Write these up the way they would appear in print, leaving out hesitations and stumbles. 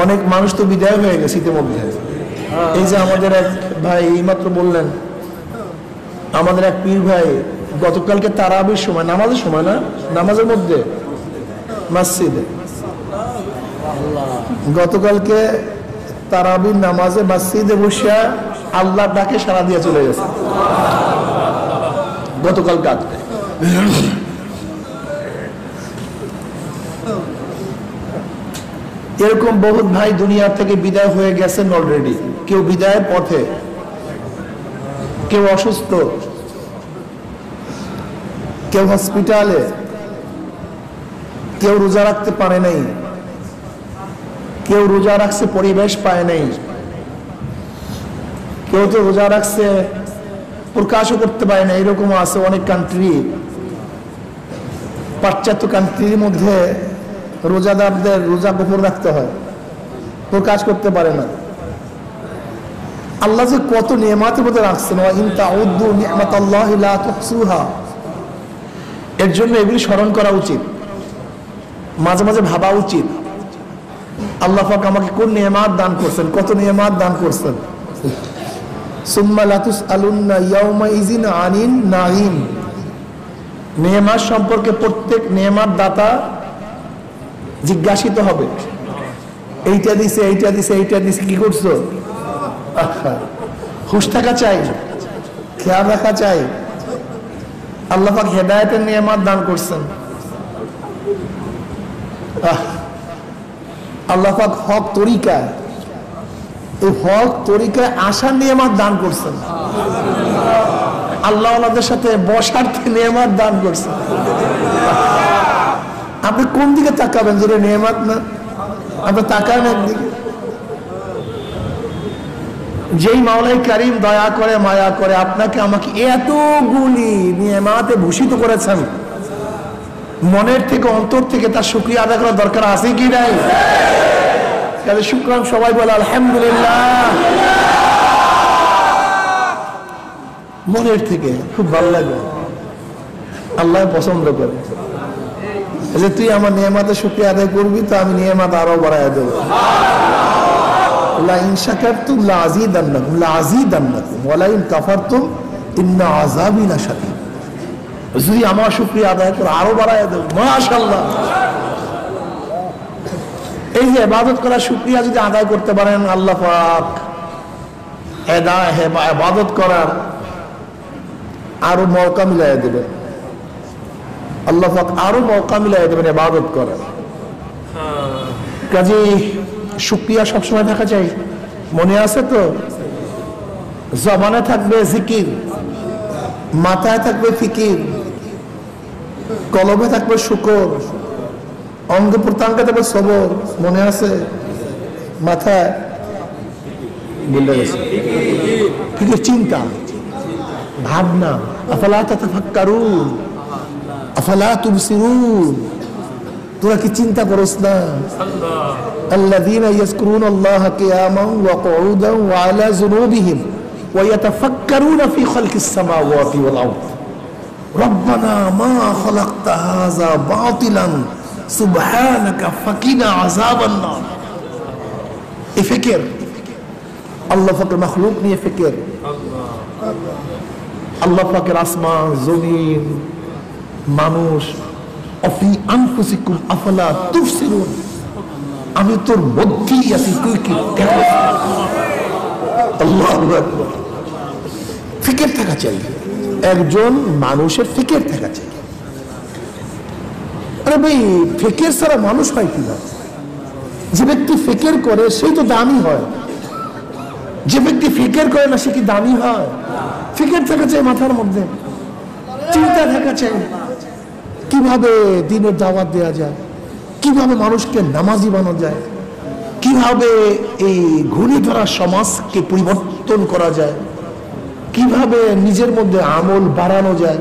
অনেক মানুষ তো বিদায় হয়ে গেছে ইতিমধ্যে। এই যে আমাদের এক ভাই এইমাত্র বললেন, আমাদের এক পীর ভাই গতকালকে তারাবির সময়, নামাজের সময় না, নামাজের মধ্যে মসজিদে, গতকালকে তারাবির নামাজে মসজিদে বসে আল্লাহ ডাকে সাড়া দিয়ে চলে গেছে গতকাল রাতে। এরকম বহুত ভাই দুনিয়া থেকে বিদায় হয়ে গেছেন অলরেডি। কেউ বিদায়ের পথে, কেউ অসুস্থ, কেউ হসপিটালে, কেউ রোজা রাখতে পারে নাই, কেউ রোজা রাখছে পরিবেশ পায় নাই, কেউ তো রোজা রাখছে প্রকাশও করতে পারে না। এরকম আছে অনেক কান্ট্রি, পাশ্চাত্য কান্ট্রির মধ্যে রোজাদারদের রোজা গোপন রাখতে হয়, প্রকাশ করতে পারে না। আল্লাহ যে কত নিয়ামতের মধ্যে রাখছেন, ইন তাউদ্দু নি'মাতাল্লাহি লা তুহসুহা, এর জন্য এগুলি স্মরণ করা উচিত, মাঝে মাঝে ভাবা উচিত আল্লাহ পাক আমাকে কোন নিয়ামত দান করছেন, কত নিয়ামত দান করছেন। সুম্মা লা তুসআলুন্না ইয়াওমাইযিন আনিন নাঈম, নিয়ামত সম্পর্কে প্রত্যেক নিয়ামত দাতা জিজ্ঞাসিত হবে। এইটা দিছে, এইটা দিছে, এইটা দিছে, কি করছো? হুঁশ থাকা চাই, খেয়াল রাখা চাই। আল্লাহ পাক হেদায়েতের নিয়ামত দান করছেন। আল্লাহ পাক হক তরিকা, এই হক তরিকায় আসার নিয়ামত দান করছেন। আল্লাহ ওনাদের সাথে বসার নিয়ামত দান করছেন। আপনি কোন দিকে তাকাবেন? যেটা নিয়ামত না, আপনি তাকান একদিকে। যেই মাওলাই কারিম দয়া করে মায়া করে আপনাকে আমাকে এতগুলি নিয়ামতে ভূষিত করেছেন, মনের থেকে অন্তর থেকে তার শুকরিয়া আদায় করার দরকার আছে কি নাই? তাহলে শুকরান সবাই বলে আলহামদুলিল্লাহ, মনের থেকে। খুব ভালো লাগে, আল্লাহ পছন্দ করে যে তুই আমার নিয়ামতের শুকরিয়া আদায় করবি, তো আমি নিয়ামত আরো বাড়ায় দেবো। লাইন শাকারতুম লাযীদান্নাকুম লাযীদান্নাকুম ওয়া লাইন কাফারতুম ইন্না আযাবি লাশাদীদ, যদি আমার শুকরিয়া আদায় করে আরো বাড়ায় দেব। মাশাআল্লাহ। এই যে ইবাদত করার শুকরিয়া যদি আদায় করতে পারেন, আল্লাহ পাক ইবাদত করার আরো মওকা মিলাই দেবেন। আল্লাহ পাক আরো মওকা মিলাই দেবেন ইবাদত করার। কাজে শুকরিয়া সবসময় থাকা চাই। মনে আছে তো, জবানে থাকবে জিকির, মাথায় থাকবে ফিকির, কলবে থাকবে শুকর, অঙ্গ প্রত্যঙ্গে থাকবে সবর। মনে আছে? মাথায় বলে গেছে ফিকির, চিন্তা ভাবনা। আফালা তাতাফাক্কারুন আফালা তুবসিরুন, তোরা কি চিন্তা করছ না? আল্লাযীনা ইয়াযকুরুনাল্লাহা কিয়ামান ওয়া কুউদান ওয়া আলা যুনুবিহিম ওয়া ইয়াতাফাক্কারুনা ফি খালকিস সামাওয়াতি ওয়াল আরদ রব্বানা মা খালাকতা হাযা বাতিলান সুবহানাকা ফাকিনা আযাবান নার। এই ফিকির, আল্লাহ পাকের মাখলুক নিয়ে ফিকির, আল্লাহ পাকের আসমান জমিন মানুষ। অফি আনফুসিকুম আফালা তুবসিরুন, আমি তোর মধ্যেই আছি, তুই কি দেখো? আল্লাহু আকবার। ফিকির থাকা চাই, একজন মানুষের ফিকির থাকা চাই। আরে ভাই, ফিকির ছাড়া মানুষ হয় কিনা? যে ব্যক্তি ফিকির করে সেই তো দামি হয়, যে ব্যক্তি ফিকির করে না সে কি দামি হয়? ফিকির থাকা চাই মাথার মধ্যে, চিন্তা থাকা চাই। কিভাবে দিনের দাওয়াত দেওয়া যায়, কিভাবে মানুষকে নামাজি বানানো যায়, কিভাবে এই ঘুণি ধরা সমাজকে পরিবর্তন করা যায়, কিভাবে নিজের মধ্যে আমল বাড়ানো যায়,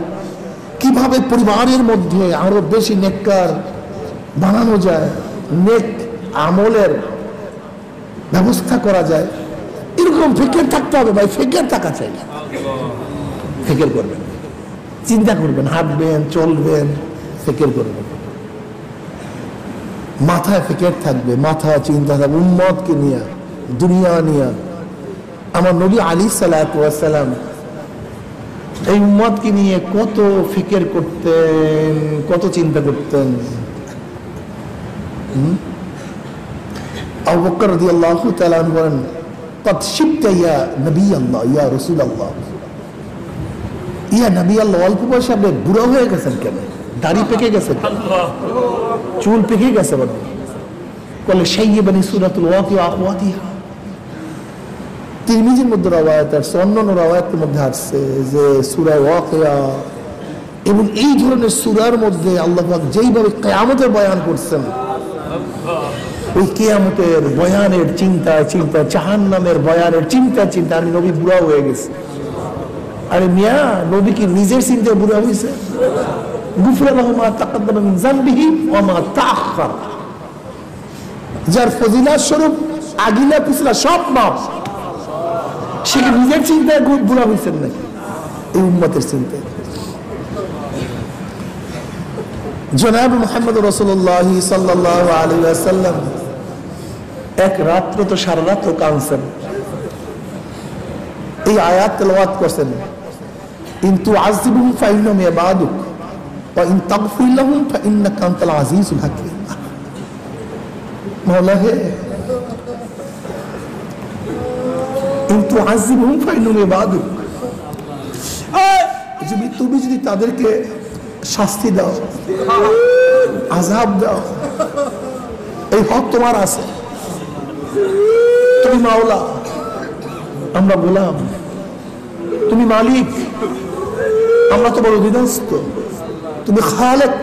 কিভাবে পরিবারের মধ্যে আরো বেশি নেককার বানানো যায়, নেক আমলের ব্যবস্থা করা যায়। এরকম ফিকির থাকতে হবে ভাই, ফিকির থাকা চাই। ফিকির করবেন, চিন্তা করবেন, হাঁটবেন, চলবেন, ফিকির করবেন। মাথায় ফিকির থাকবে, মাথায় চিন্তা থাকবে উম্মতকে নিয়ে, দুনিয়া নিয়ে। আমার নবী আলী সাল্লাল্লাহু আলাইহি ওয়াসাল্লাম এই উম্মতকে নিয়ে কত ফিকির করতেন, কত চিন্তা করতেন। আবু বকর রাদিয়াল্লাহু তাআলা বলেন, কদ শিবতা ইয়া নবী আল্লাহ, ইয়া রাসূল আল্লাহ, ইয়া নবী আল্লাহ, অল্প বয়সে আপনি বুড়া হয়ে গেছেন কেন? দাড়ি পেকে গেছে, চুল পেকে গেছে বলে। বলে শাইয়্যিবানি সূরাতুল ওয়াকিয়া আখওয়াতিহা। তিরমিজির মধ্যে রওয়ায়াত আছে, অন্যান্য রওয়ায়াতের মধ্যে আসছে যে সূরা ওয়াকিয়া এবং এই ধরনের সূরার মধ্যে আল্লাহ পাক যেইভাবে কিয়ামতের বয়ান করছেন, ওই কিয়ামতের বয়ানের চিন্তা চিন্তা, জাহান্নামের বয়ানের চিন্তা চিন্তা, আমি নবী বুড়া হয়ে গেছি। আরে মিয়া, নবী কি নিজের চিন্তায় বুড়া হয়েছে? গুফরা লাহু মা তাকাদ্দামা মিন যানবিহি ওয়া মা তাআখার, যার ফজিলত স্বরূপ আগিলা পিছলা সব মাফ, সে কি নিজের চিন্তায় বুড়া হয়েছেন নাকি? এই উম্মতের চিন্তায়। জনাব মুহাম্মদ রাসূলুল্লাহ সাল্লাল্লাহু আলাইহি ওয়াসাল্লাম এক রাত্র তো সারা রাত্র কাঁদছেন, এই আয়াত তেলাওয়াত করছেন, ইন তুআযিবহুম ফাইন্নাহুম ইবাদুক ওয়া ইন তাগফির লাহুম ফাইন্নাকা আনতাল আজিজুল হাকীম। মাওলা হে, ইন তুআযিবহুম ফাইন্নাহুম ইবাদুক, তুমি যদি তাদেরকে শাস্তি দাও, আযাব দাও, এই হক তোমার আছে। তুমি মাওলা, আমরা গোলাম, তুমি মালিক, আমরা তোমার অধীনস্থ, তুমি খালেক,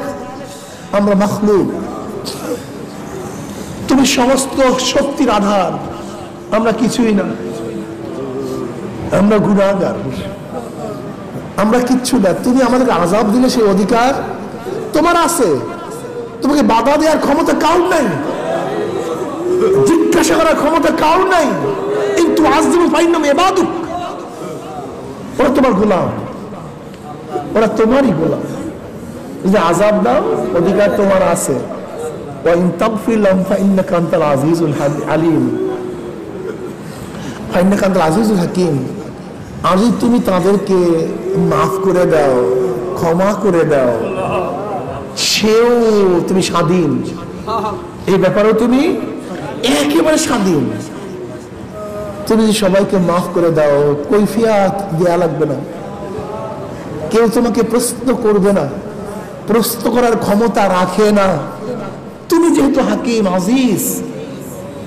আমরা মাখলুক, তুমি সমস্ত শক্তির আধার, আমরা কিছুই না, আমরা গুনাহগার, আমরা কিচ্ছু না। তুমি আমাদেরকে আযাব দিলে সেই অধিকার তোমার আছে, তোমাকে বাধা দেওয়ার ক্ষমতা কারোর নাই, জিজ্ঞাসা করার ক্ষমতা কারোর নাই। কিন্তু আযিবু ফাইন্নাহুম ইবাদুক, ওরা তোমার গোলাম, ওরা তোমারই গোলাম, যদি আযাব দাও অধিকার তোমার আছে। ওয়া ইন তাগফির লাহুম ফাইন্নাকা আনতাল আজিজুল আলীম, ফাইন্নাকা আনতাল আজিজুল হাকীম। আর যদি তুমি তাদেরকে মাফ করে দাও, ক্ষমা করে দাও, সেও তুমি স্বাধীন, এই ব্যাপারেও তুমি একেবারে স্বাধীন। তুমি যদি সবাইকে মাফ করে দাও, কৈফিয়ত দেয়া লাগবে না, কেউ তোমাকে প্রশ্ন করবে না, প্রশ্ন করার ক্ষমতা রাখে না। তুমি যেহেতু হাকিম, আজিজ,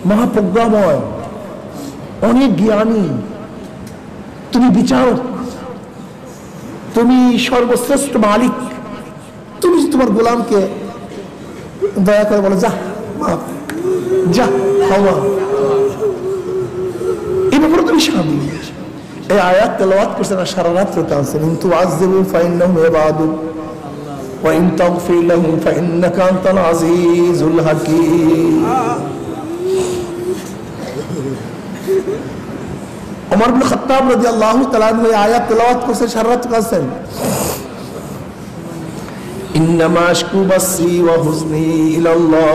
মহাপ্রজ্ঞাময়, অনেক জ্ঞানী, তুমি বিচারক, তুমি সর্বশ্রেষ্ঠ মালিক, তুমি তোমার গোলামকে দয়া করে বলো যা মাফ, যা ক্ষমা, এই ব্যাপারে তুমি স্বাধীন। এই আয়াত তেলাওয়াত করছেন আর সারা রাত্র কাঁদছেন। ইন তুআযিবু ফাইন্নাহুম ইবাদুক ওয়া ইন তাগফির লাহুম ফাইন্নাকা আনতাল আজিজুল হাকীম। ওমর ইবনে খাত্তাব রাদিয়াল্লাহু তাআলা আনহু এই আয়াত তেলাওয়াত করছেন, সারা রাত কাঁদছেন। ইন্নামা আশকু বাসি ওয়া হুজনি ইলাল্লাহ।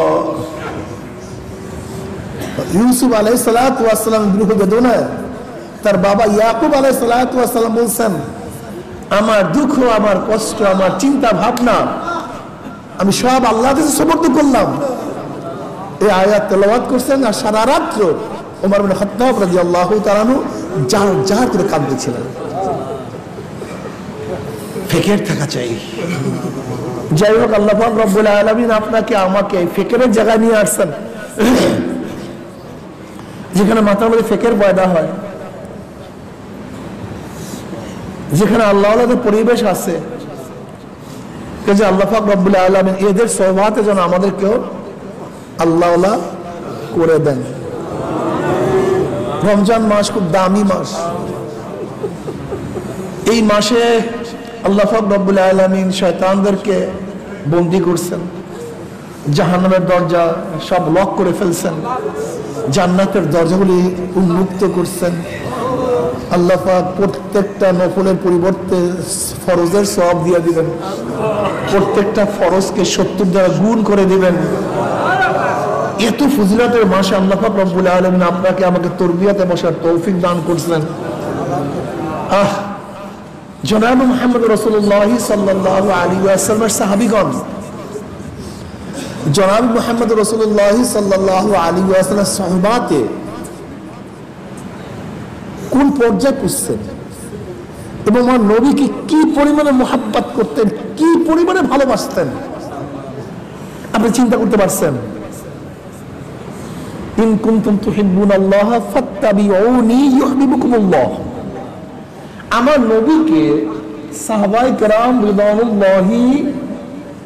ইউসুফ আলাইহিস সালাতু ওয়াস সালাম গৃহ বেদনায় তার বাবা ইয়াকুব আলাইহিস সালাতু ওয়াস সালাম বলছেন, আমার দুঃখ, আমার কষ্ট, আমার চিন্তা ভাবনা আমি সব আল্লাহর কাছে সমর্পণ করলাম। এই আয়াত তেলাওয়াত করছেন আর সারা রাত ওমর ইবনে খাত্তাব রাদিয়াল্লাহু তাআলা আনহু জার করে কাঁদছিলেন। ফিকির থাকা চাই। যাই হোক, আল্লাহ পাক রব্বুল আলামিন আপনাকে আমাকে ফিকিরের জায়গায় নিয়ে আসছেন, যেখানে মাথার মধ্যে ফিকির পয়দা হয়, যেখানে আল্লাহওয়ালাদের পরিবেশ আছে, যে আল্লাহ পাক রব্বুল আলামিন এদের সোহবাতে যেন আমাদেরকেও আল্লাহওয়ালা করে দেন। রমজান মাস খুব দামি মাস। এই মাসে আল্লাহ পাক রব্বুল আলামিন শয়তানদেরকে বন্দী করছেন, জাহান্নামের দরজা সব লক করে ফেলছেন, জান্নাতের দরজাগুলি উন্মুক্ত করছেন। আল্লাহ পাক প্রত্যেকটা নফলের পরিবর্তে ফরজের সওয়াব দিয়ে দিবেন, প্রত্যেকটা ফরজকে 70 দ্বারা গুণ করে দিবেন। এত ফজিলতের মাসে আল্লাহ পাক রব্বুল আলামিন আপনাকে আমাকে তরবিয়াতে বসার তৌফিক দান করছেন। জনাব মুহাম্মদ রাসূলুল্লাহ সাল্লাল্লাহু আলাইহি ওয়াসাল্লামের সাহাবীগণ জনাব মুহাম্মদ রাসূলুল্লাহ সাল্লাল্লাহু আলাইহি ওয়াসাল্লামের সাহবাতে কোন পর্যায়ে পৌঁছছেন এবং আমার নবীকে কি পরিমাণে মুহাব্বত করতেন, কি পরিমাণে ভালোবাসতেন, আপনি চিন্তা করতে পারছেন? ইন কুনতুম তুহিব্বুনাল্লাহ ফাত্তাবিউনি ইউহিব্বুকুমুল্লাহ। আমার নবীকে সাহাবায়ে কেরাম রিদওয়ানুল্লাহি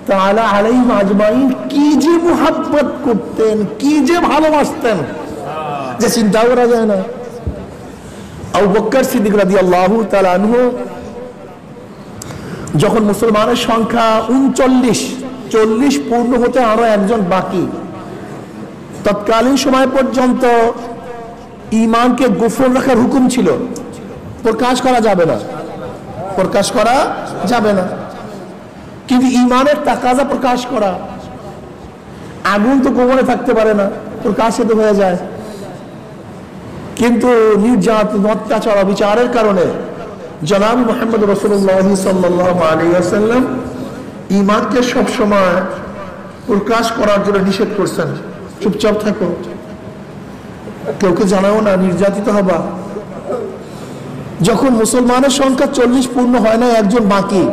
তাআলা আলাইহিম আজমাইন কি যে মুহাব্বত করতেন, কি যে ভালোবাসতেন, যে চিন্তা করা যায় না। আবু বকর সিদ্দিক রাদিয়াল্লাহু তাআলা আনহু যখন মুসলমানের সংখ্যা 39 পূর্ণ হতে আরো একজন বাকি, তৎকালীন সময় পর্যন্ত ঈমানকে গোপন রাখার হুকুম ছিল, প্রকাশ করা যাবে না, প্রকাশ করা যাবে না। কিন্তু ঈমানের তাকাজা প্রকাশ করা, আগুন তো গোপনে থাকতে পারে না, প্রকাশিত হয়ে যায়। কিন্তু নির্যাতন, অত্যাচার, অবিচারের কারণে জনাব মুহাম্মদ রাসূলুল্লাহ সাল্লাল্লাহু আলাইহি ওয়াসাল্লাম ঈমানকে সব সময় প্রকাশ করার জন্য নিষেধ করছেন। চুপচাপ থাকো, কাউকে জানাও না, নির্যাতিত হবা। যখন মুসলমানের সংখ্যা 40 পূর্ণ হয় না, একজন বাকি,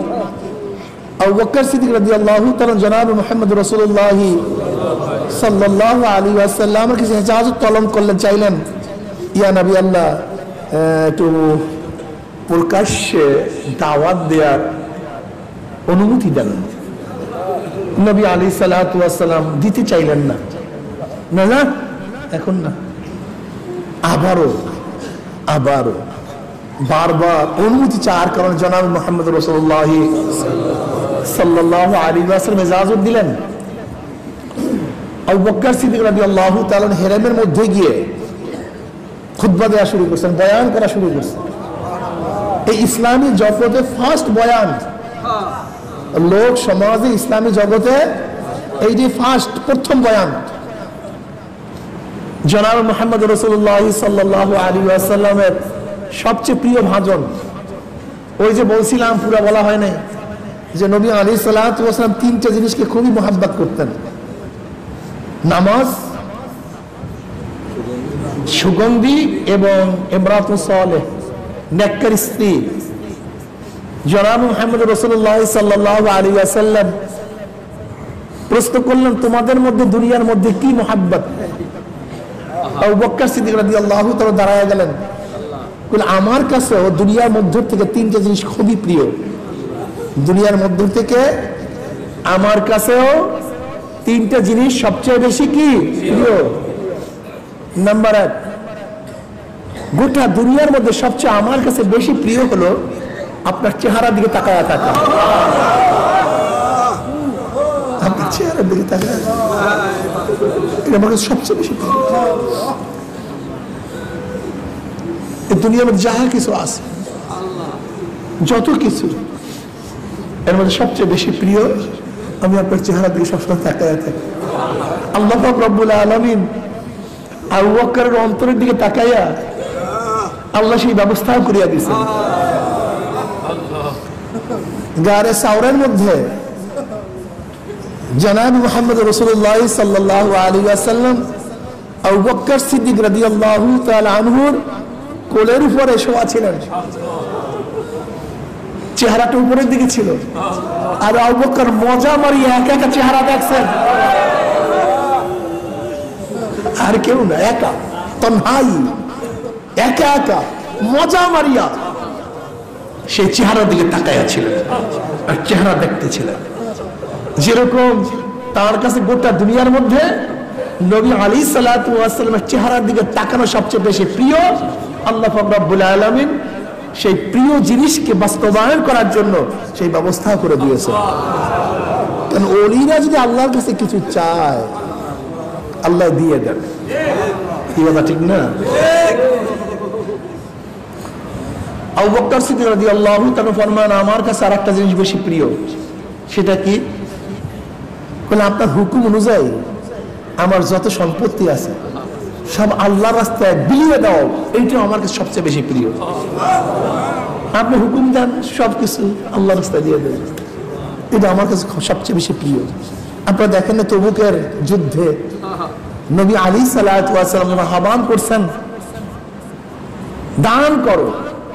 আবু বকর সিদ্দিক রাদিয়াল্লাহু তাআলা জনাব মুহাম্মদ রাসূলুল্লাহ সাল্লাল্লাহু আলাইহি ওয়াসাল্লামের কাছে ইজাজত তলব করলেন, চাইলেন, ইয়া নবী আল্লাহ, একটু প্রকাশ্যে দাওয়াত দেওয়ার অনুমতি দেন। নবী আলাইহিস সালাতু ওয়াস সালাম দিতে চাইলেন না, না না এখন না। আবারও বারবার অনুমতি চাওয়ার কারণে জনাব মুহাম্মদ রাসূলুল্লাহ সাল্লাল্লাহু আলাইহি ওয়াসাল্লাম ইজাজত দিলেন। আবু বকর সিদ্দিক রাদিয়াল্লাহু তাআলা হেরেমের মধ্যে গিয়ে খুতবা দেওয়া শুরু করছেন, বয়ান করা শুরু করছেন। এই ইসলামী জগতে ফার্স্ট বয়ান, লোক সমাজে ইসলামী জগতে এই যে ফার্স্ট প্রথম বয়ান। জনাব মুহাম্মদ রাসূলুল্লাহ সাল্লাল্লাহু আলাইহি ওয়াসাল্লামের সবচেয়ে প্রিয় ভাজন, ওই যে বলছিলাম, পুরো বলা হয় নাই, যে নবী আলাইহিস সালাতু ওয়াস সালাম তিনটা জিনিসকে খুবই মুহাব্বত করতেন: নামাজ, সুগন্ধি এবং ইমরাতুস সালেহ, নেককার স্ত্রী। জনাব মুহাম্মদ রাসূলুল্লাহ সাল্লাল্লাহু আলাইহি ওয়াসাল্লাম প্রশ্ন করলেন, তোমাদের মধ্যে দুনিয়ার মধ্যে কি মুহাব্বত? আবু বকর সিদ্দিক রাদিয়াল্লাহু তাআলা দাঁড়ায় গেলেন, বলে, আমার কাছেও দুনিয়ার মধ্য থেকে তিনটা জিনিস খুবই প্রিয়। দুনিয়ার মধ্য থেকে আমার কাছেও তিনটা জিনিস সবচেয়ে বেশি কি প্রিয়। নাম্বার 1, গোটা দুনিয়ার মধ্যে সবচেয়ে আমার কাছে বেশি প্রিয় হলো আপনার চেহারার দিকে তাকায়া থাকা। আপনার চেহারার দিকে তাকায়া, এটা আমার কাছে সবচেয়ে বেশি প্রিয়। এই দুনিয়ার মধ্যে যাহা কিছু আছে, যত কিছু, এর মধ্যে সবচেয়ে বেশি প্রিয় আমি আপনার চেহারার দিকে সবসময় তাকায়া থাকি। আল্লাহ পাক রব্বুল আলামিন আবু বকরের অন্তরের দিকে তাকাইয়া আল্লাহ সেই ব্যবস্থা করিয়া দিয়েছেন। গারে সাওরের মধ্যে জনাব মুহাম্মদ রাসূলুল্লাহ সাল্লাল্লাহু আলাইহি ওয়াসাল্লাম আবু বকর সিদ্দিক রাদিয়াল্লাহু তাআলা আনহুর কোলের উপরে শোয়া ছিলেন, চেহারাটা উপরের দিকে ছিল, আর আবু বকর মজা মারিয়া একা একা চেহারা দেখছেন, আর কেউ না, একা তন্হাই, একা একা মজা মারিয়া সেই চেহারার দিকে তাকাইয়া ছিলেন আর চেহারা দেখতেছিলেন। যেরকম তার কাছে গোটা দুনিয়ার মধ্যে নবী আলাইহিস সালাতু ওয়াস সালামের চেহারার দিকে তাকানো সবচেয়ে বেশি প্রিয়, আল্লাহ পাক রব্বুল আলামিন সেই প্রিয় জিনিসকে বাস্তবায়ন করার জন্য সেই ব্যবস্থা করে দিয়েছে। কারণ ওলিরা যদি আল্লাহর কাছে কিছু চায়, আল্লাহ দিয়ে দেন। কি কথা ঠিক না? আবু বকর সিদ্দিক রাদিয়াল্লাহু তাআলা ফরমান, আমার কাছে আরেকটা জিনিস বেশি প্রিয়। সেটা কি? বলে, আপনার হুকুম অনুযায়ী আমার যত সম্পত্তি আছে সব আল্লাহর রাস্তায় বিলিয়ে দাও, এইটা আমার কাছে সবচেয়ে বেশি প্রিয়। আপনি হুকুম দেন সবকিছু আল্লাহর রাস্তায় দিয়ে দেন, এটা আমার কাছে সবচেয়ে বেশি প্রিয়। আপনারা দেখেন না তবুকের যুদ্ধে নবী আলী সাল্লাল্লাহু আলাইহি ওয়াসাল্লাম আহ্বান করছেন, দান করো,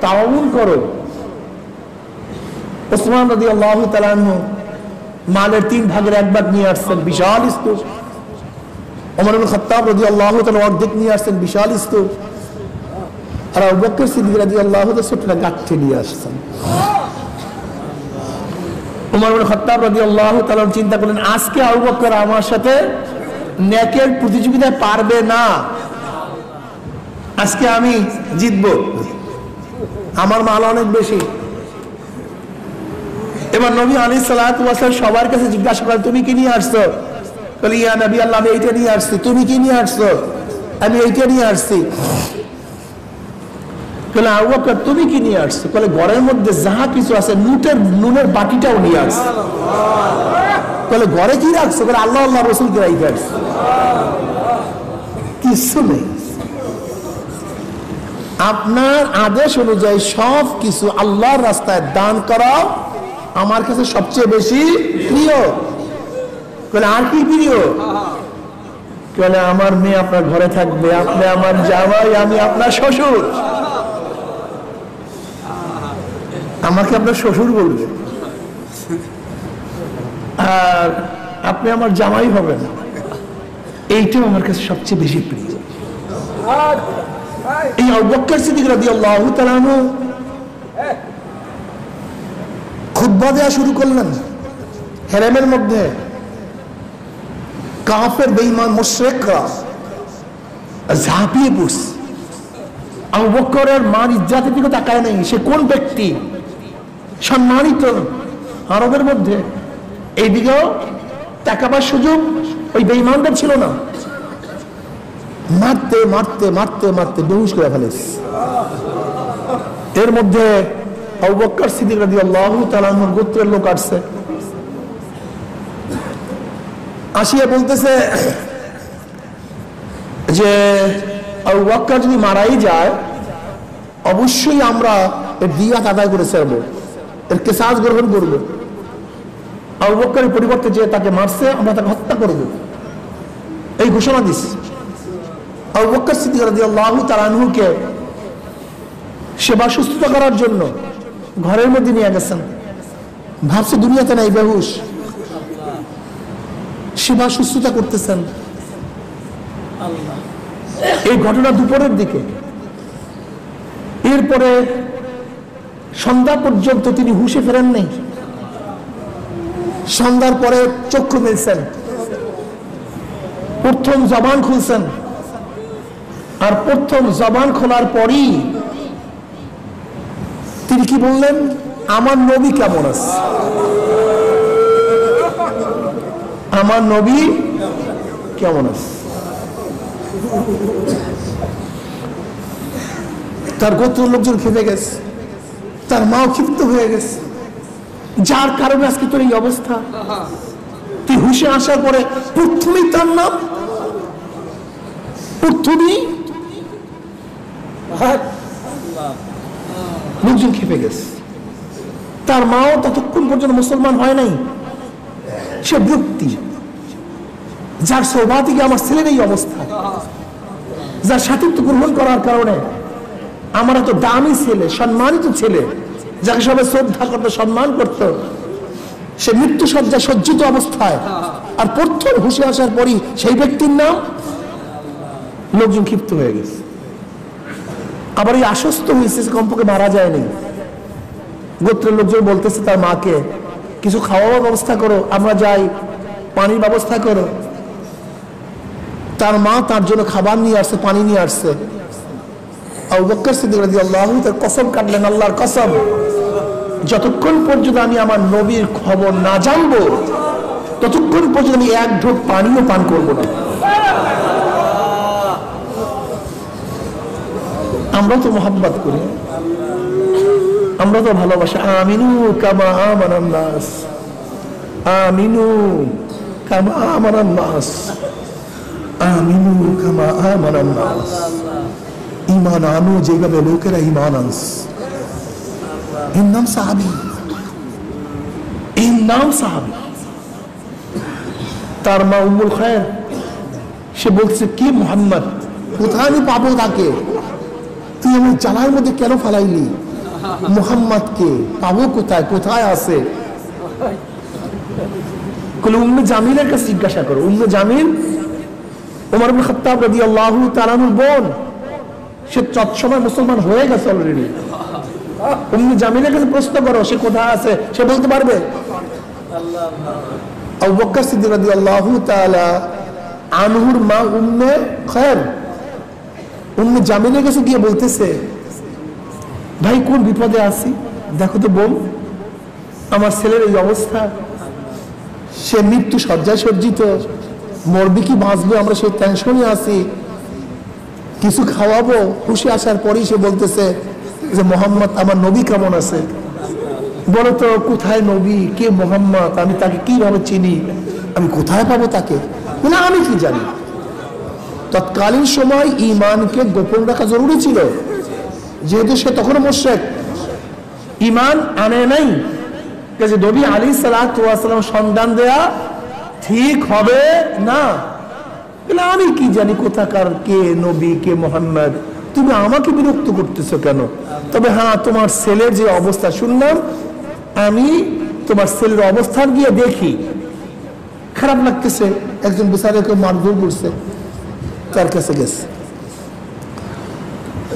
তাওয়াউন করো। ওসমান রাদিয়াল্লাহু তাআলা আনহু মালের 3 ভাগের 1 ভাগ নিয়ে আসছেন, বিশাল স্তূপ। ওমর ইবনে খাত্তাব রাদিয়াল্লাহু তাআলা অর্ধেক নিয়ে আসছেন, বিশাল স্তূপ। আর আবু বকর সিদ্দিক রাদিয়াল্লাহু তাআলা ছোট গাঁঠে নিয়ে আসছেন। ওমর ইবনে খাত্তাব রাদিয়াল্লাহু তাআলা চিন্তা করলেন, আজকে আবু বকর আমার সাথে নেকের প্রতিযোগিতায় পারবে না, আজকে আমি জিতবো, আমার মাল অনেক বেশি। এবার নবী আলাইহিস সালাতু ওয়াস সালাম সবার কাছে জিজ্ঞাসা করেন, তুমি কি নিয়ে আসছো? বলে, ইয়া নবী আল্লাহ, আমি এইটা নিয়ে আসছি। তুমি কি নিয়ে আসছো? আমি এইটা নিয়ে আসছি। বলে, আবু বকর তুমি কি নিয়ে আসছো? বলে, ঘরের মধ্যে যাহা কিছু আছে নুনের বাটিটাও নিয়ে আসছো। বলে, ঘরে কি রাখছো? বলে, আল্লাহ আল্লাহ রাসূলকে রাইখে আসছি। কিছু নেই। আপনার আদেশ অনুযায়ী সব কিছু আল্লাহর রাস্তায় দান করা আমার কাছে সবচেয়ে বেশি প্রিয়। বলে, আর কি প্রিয়? বলে, আমার মেয়ে আপনার ঘরে থাকবে, আপনি আমার জামাই, আমি আপনার শ্বশুর। আমাকে আপনার শ্বশুর বলবে, আর আপনি আমার জামাই হবেন, এইটাও আমার কাছে সবচেয়ে বেশি প্রিয়। এই আবু বকর সিদ্দিক রাদিয়াল্লাহু তাআলা আনহু খুতবা দেয়া শুরু করলেন হেরেমের মধ্যে। কাফের বেঈমান মুশরিকরা ঝাঁপিয়ে পড়ছে। আবু বকরের মান ইজ্জতের দিকে তাকায় নাই। সে কোন ব্যক্তি? সম্মানিত আরবের মধ্যে। এইদিকেও তাকাবার সুযোগ ওই বেঈমানদের ছিল না। মারতে মারতে মারতে মারতে বেহুশ করে ফেলেছে। এর মধ্যে আবু বকর সিদ্দিক রাদিয়াল্লাহু তাআলা আনহু গোত্রের লোক আসছে, আসিয়া বলতেছে যে আবু বকর যদি মারাই যায় অবশ্যই আমরা এর দিয়াত আদায় করে ছাড়বো, এর কিসাস গ্রহণ করব। আবু বকরের পরিবর্তে যে তাকে মারছে আমরা তাকে হত্যা করব, এই ঘোষণা দিচ্ছে। আবু বকর সিদ্দিক রাদিয়াল্লাহু তাআলা আনহুকে সেবা সুস্থতা করার জন্য ঘরের মধ্যে নিয়ে গেছেন। ভাবছে দুনিয়াতে নাই, বেহুশ। সেবা সুস্থতা করতেছেন। এই ঘটনা দুপুরের দিকে। এরপরে সন্ধ্যা পর্যন্ত তিনি হুঁশে ফেরেন নেই। সন্ধ্যার পরে চক্ষু মেলছেন, প্রথম জবান খুলছেন। আর প্রথম জবান খোলার পরই তিনি কি বললেন? আমার নবী কেমন আছে, আমার নবী কেমন আছে। তার গোত্রের লোকজন খেপে গেছে, তার মাও ক্ষিপ্ত হয়ে গেছে, যার কারণে আজকে তোর এই অবস্থা। তুই হুঁশে আসার পরে প্রথমেই তার নাম, প্রথমেই লোকজন খেপে গেছে। তার মাও ততক্ষণ পর্যন্ত মুসলমান হয় নাই। সে ব্যক্তি যার সৌভাগ্যে আমার ছেলের এই অবস্থা, যার সাথিত্ব গ্রহণ করার কারণে আমার এত দামি ছেলে, সম্মানিত ছেলে, যাকে সবাই শ্রদ্ধা করত, সম্মান করত, সে মৃত্যু সজ্জা সজ্জিত অবস্থায়, আর প্রথম হুঁশে আসার পরই সেই ব্যক্তির নাম। লোকজন ক্ষিপ্ত হয়ে গেছে। আবার এই আশ্বস্ত হয়েছে কমপক্ষে মারা যায়নি। গোত্রের লোকজন বলতেছে তার মাকে, কিছু খাওয়ার ব্যবস্থা করো, আমরা যাই, পানির ব্যবস্থা করো। তার মা তার জন্য খাবার নিয়ে আসছে, পানি নিয়ে আসছে। আবু বকর সিদ্দিক রাদিয়াল্লাহু তার কসম কাটলেন, আল্লাহর কসম, যতক্ষণ পর্যন্ত আমি আমার নবীর খবর না জানবো ততক্ষণ পর্যন্ত আমি এক ঢোক পানিও পান করবো না। আমরা তো মোহাম্মত করি, আমরা তো ভালোবাসি। আমিনু কামা আমানান নাস, আমিনু কামা আমানান নাস। আমিনু কামা আমানান নাস, ঈমান আনো যেভাবে লোকেরা ঈমান আনছে। এর নাম সাহাবী, এর নাম সাহাবী। তার মা উম্মুল খায়ের, সে বলছে কি মুহাম্মদ, কোথায় আমি পাবো তাকে? তুই আমার জ্বালার মধ্যে কেন ফালাইলি? মুহাম্মদকে পাবো কোথায়, কোথায় আছে? উম্মে জামিলের কাছে জিজ্ঞাসা করো। উম্মে জামিল ওমর ইবনে খাত্তাব রাদিয়াল্লাহু তাআলা আনহুর বোন, সে তৎসময় মুসলমান হয়ে গেছে অলরেডি। উম্মে জামিলের কাছে প্রশ্ন করো, সে কোথায় আছে, সে বলতে পারবে। আবু বকর সিদ্দিক রাদিয়াল্লাহু তাআলা আনহুর মা উম্মে খায়ের উম্মে জামিলের কাছে গিয়ে বলতেছে, ভাই কোন বিপদে আছি, দেখো তো বোন, আমার ছেলের এই অবস্থা, সে মৃত্যু শয্যায় সজ্জিত, মরবি কি বাঁচবে, আমরা সেই টেনশনে আছি, কিছু খাওয়াবো। খুশি আসার পরেই সে বলতেছে যে মোহাম্মদ আমার নবী কেমন আছে, বলো তো কোথায় নবী, কে মোহাম্মদ, আমি তাকে কিভাবে চিনি, আমি কোথায় পাবো তাকে? না আমি কি জানি। তৎকালীন সময় ঈমানকে গোপন রাখা জরুরি ছিল, যেহেতু সে তখনও মুশরিক, ঈমান আনে নাই। নবী আলাইহিস সালাতু ওয়াস সালাম সন্ধান দেয়া ঠিক হবে না। আমি কি জানি কোথাকার কে নবী, কে মোহাম্মদ, তুমি আমাকে বিরক্ত করতেছো কেন? তবে হ্যাঁ, তোমার ছেলের যে অবস্থা শুনলাম, আমি তোমার ছেলের অবস্থান গিয়ে দেখি, খারাপ লাগতেছে, একজন বেচারাকে মারধর করছে, তার কাছে গেছে।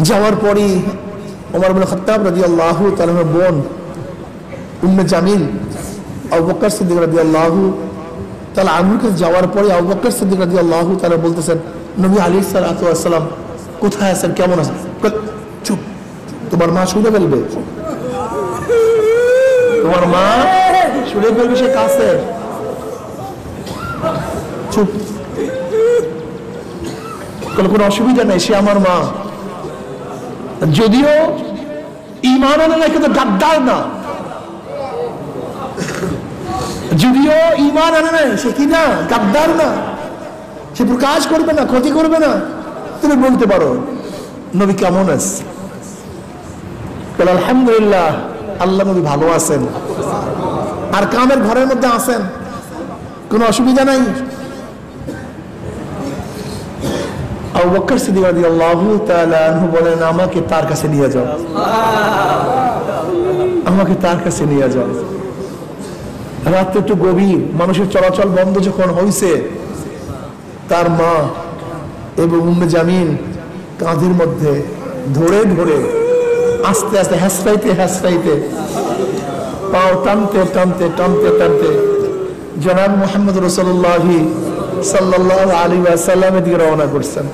যাওয়ার পরই ওমর ইবনে খাত্তাব রাদিয়াল্লাহু তাআলা আনহুর বোন উম্মে জামিল আবু বকর সিদ্দিক রাদিয়াল্লাহু তাআলা আনহুর কাছে যাওয়ার পরে আবু বকর সিদ্দিক রাদিয়াল্লাহু তাআলা বলতেছেন, নবী আলাইহিস সালাতু ওয়াস সালাম কোথায় আছেন, কেমন আছেন? চুপ, তোমার মা শুনে ফেলবে, তোমার মা শুনে ফেলবে, সে কাছে চুপ, কোনো অসুবিধা নেই, সে আমার মা। যদিও ঈমান আনে না, কিন্তু গাদ্দার না। যদিও ঈমান আনে না, সে কি না, গাদ্দার না, সে প্রকাশ করবে না, ক্ষতি করবে না। তুমি বলতে পারো নবী কেমন আছে, আলহামদুলিল্লাহ, আল্লাহ নবী ভালো আছেন, আর কামের ঘরের মধ্যে আছেন, কোনো অসুবিধা নাই। আবু বকর সিদ্দিক রাদিয়াল্লাহু তাআলা আনহু বলেন, আমাকে তার কাছে নিয়ে যাও, আমাকে তার কাছে নিয়ে যাও। রাত একটু গভীর, মানুষের চলাচল বন্ধ যখন হয়েছে, তার মা এবং উম্মে জামিল কাঁধের মধ্যে ধরে ধরে আস্তে আস্তে হাসপাইতে হাসপাইতে, পাও টানতে টানতে টানতে টানতে জনাব মুহাম্মদ রাসূলুল্লাহ সাল্লাল্লাহু আলাইহি ওয়াসাল্লামের দিকে রওনা করছেন।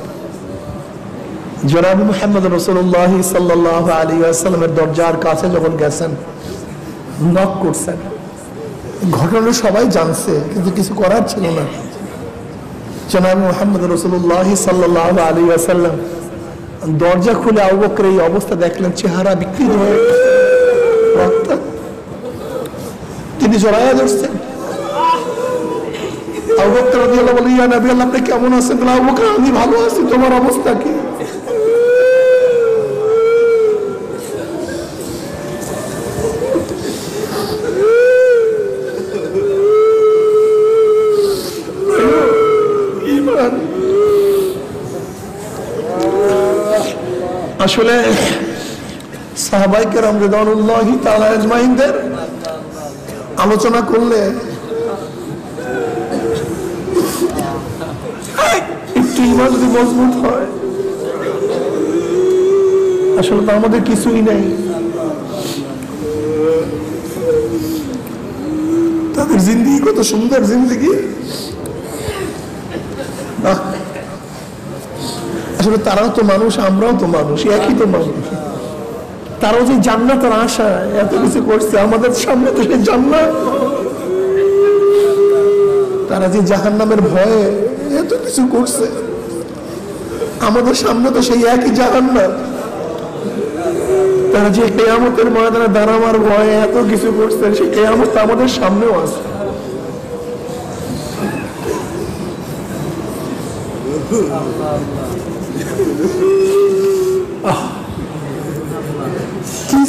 জনাব মুহাম্মদ রাসূলুল্লাহ সাল্লাল্লাহু আলাইহি ওয়াসাল্লামের দরজার কাছে যখন গেছেন, নক করছেন। ঘটনা সবাই জানছে, কিন্তু কিছু করার ছিল না। জনাব মুহাম্মদ রাসূলুল্লাহ সাল্লাল্লাহু আলাইহি ওয়াসাল্লাম দরজা খুলে আবু বকরের এই অবস্থা দেখলেন, চেহারা বিকৃত হয়ে রক্ত, তিনি জড়াইয়া ধরছেন। আবু বকর রাদিয়াল্লাহু আনহু বলেন, ইয়া নবী আল্লাহ, আপনি কেমন আছেন? আবু বকর, আমি ভালো আছি, তোমার অবস্থা কি? আসলে সাহাবায়ে কেরাম রিদওয়ানুল্লাহি তাআলা আজমাইনদের আলোচনা করলে একটু ঈমান যদি মজবুত হয়, আসলে তো আমাদের কিছুই নেই। তাদের জিন্দেগি কত সুন্দর জিন্দেগি, আসলে তারাও তো মানুষ, আমরাও তো মানুষ, একই তো মানুষ। তারাও যে জান্নাতের আশা এত কিছু করছে, আমাদের সামনে তো সেই জান্নাত। তারা যে জাহান্নামের ভয়ে এত কিছু করছে, আমাদের সামনে তো সেই একই জাহান্নাম। তারা যে কিয়ামতের ময়দানে দাঁড়াবার ভয়ে এত কিছু করছে, সেই কিয়ামত আমাদের সামনেও আছে। কি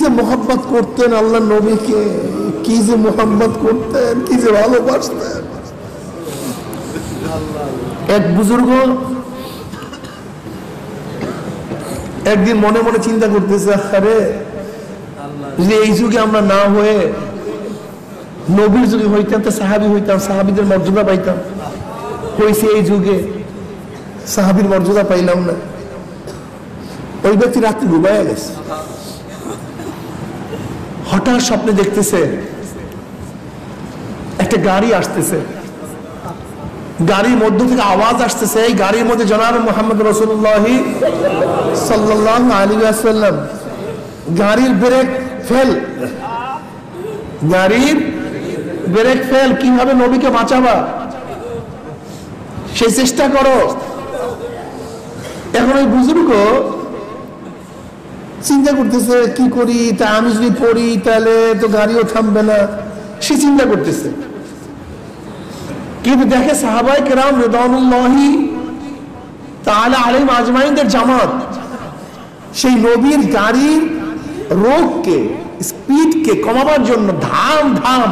যে মোহাম্মত করতেন আল্লাহ নবীকে, কি যে মোহাম্মত করতেন, কি যে ভালোবাসতেন। এক বুজুর্গ একদিন মনে মনে চিন্তা করতেছে, আরে যদি এই যুগে আমরা না হয়ে নবীর যুগে হইতাম তো সাহাবি হইতাম, সাহাবিদের মর্যাদা পাইতাম। হয়েছে এই যুগে সাহাবির মর্যাদা পাইলাম না। ওই ব্যক্তি রাত্রি ঘুমাইয়া গেছে, হঠাৎ স্বপ্নে দেখতেছে একটা গাড়ি আসতেছে, গাড়ির মধ্য থেকে আওয়াজ আসতেছে, এই গাড়ির মধ্যে জনাব মুহাম্মদ রাসূলুল্লাহ সাল্লাল্লাহু আলাইহি ওয়াসাল্লাম। গাড়ির ব্রেক ফেল, গাড়ির ব্রেক ফেল, কিভাবে নবীকে বাঁচাবা সেই চেষ্টা করো। এখন ওই বুজুর্গ চিন্তা করতেছে কি করি, তা আমি যদি পড়ি তাহলে তো গাড়িও থামবে না, সে চিন্তা করতেছে। কিন্তু দেখে সাহাবায়ে কেরাম রিদওয়ানুল্লাহি তাআলা আলাইহিম আজমাইনদের জামাত সেই নবীর গাড়ির রোগকে, স্পিডকে কমাবার জন্য ধাম ধাম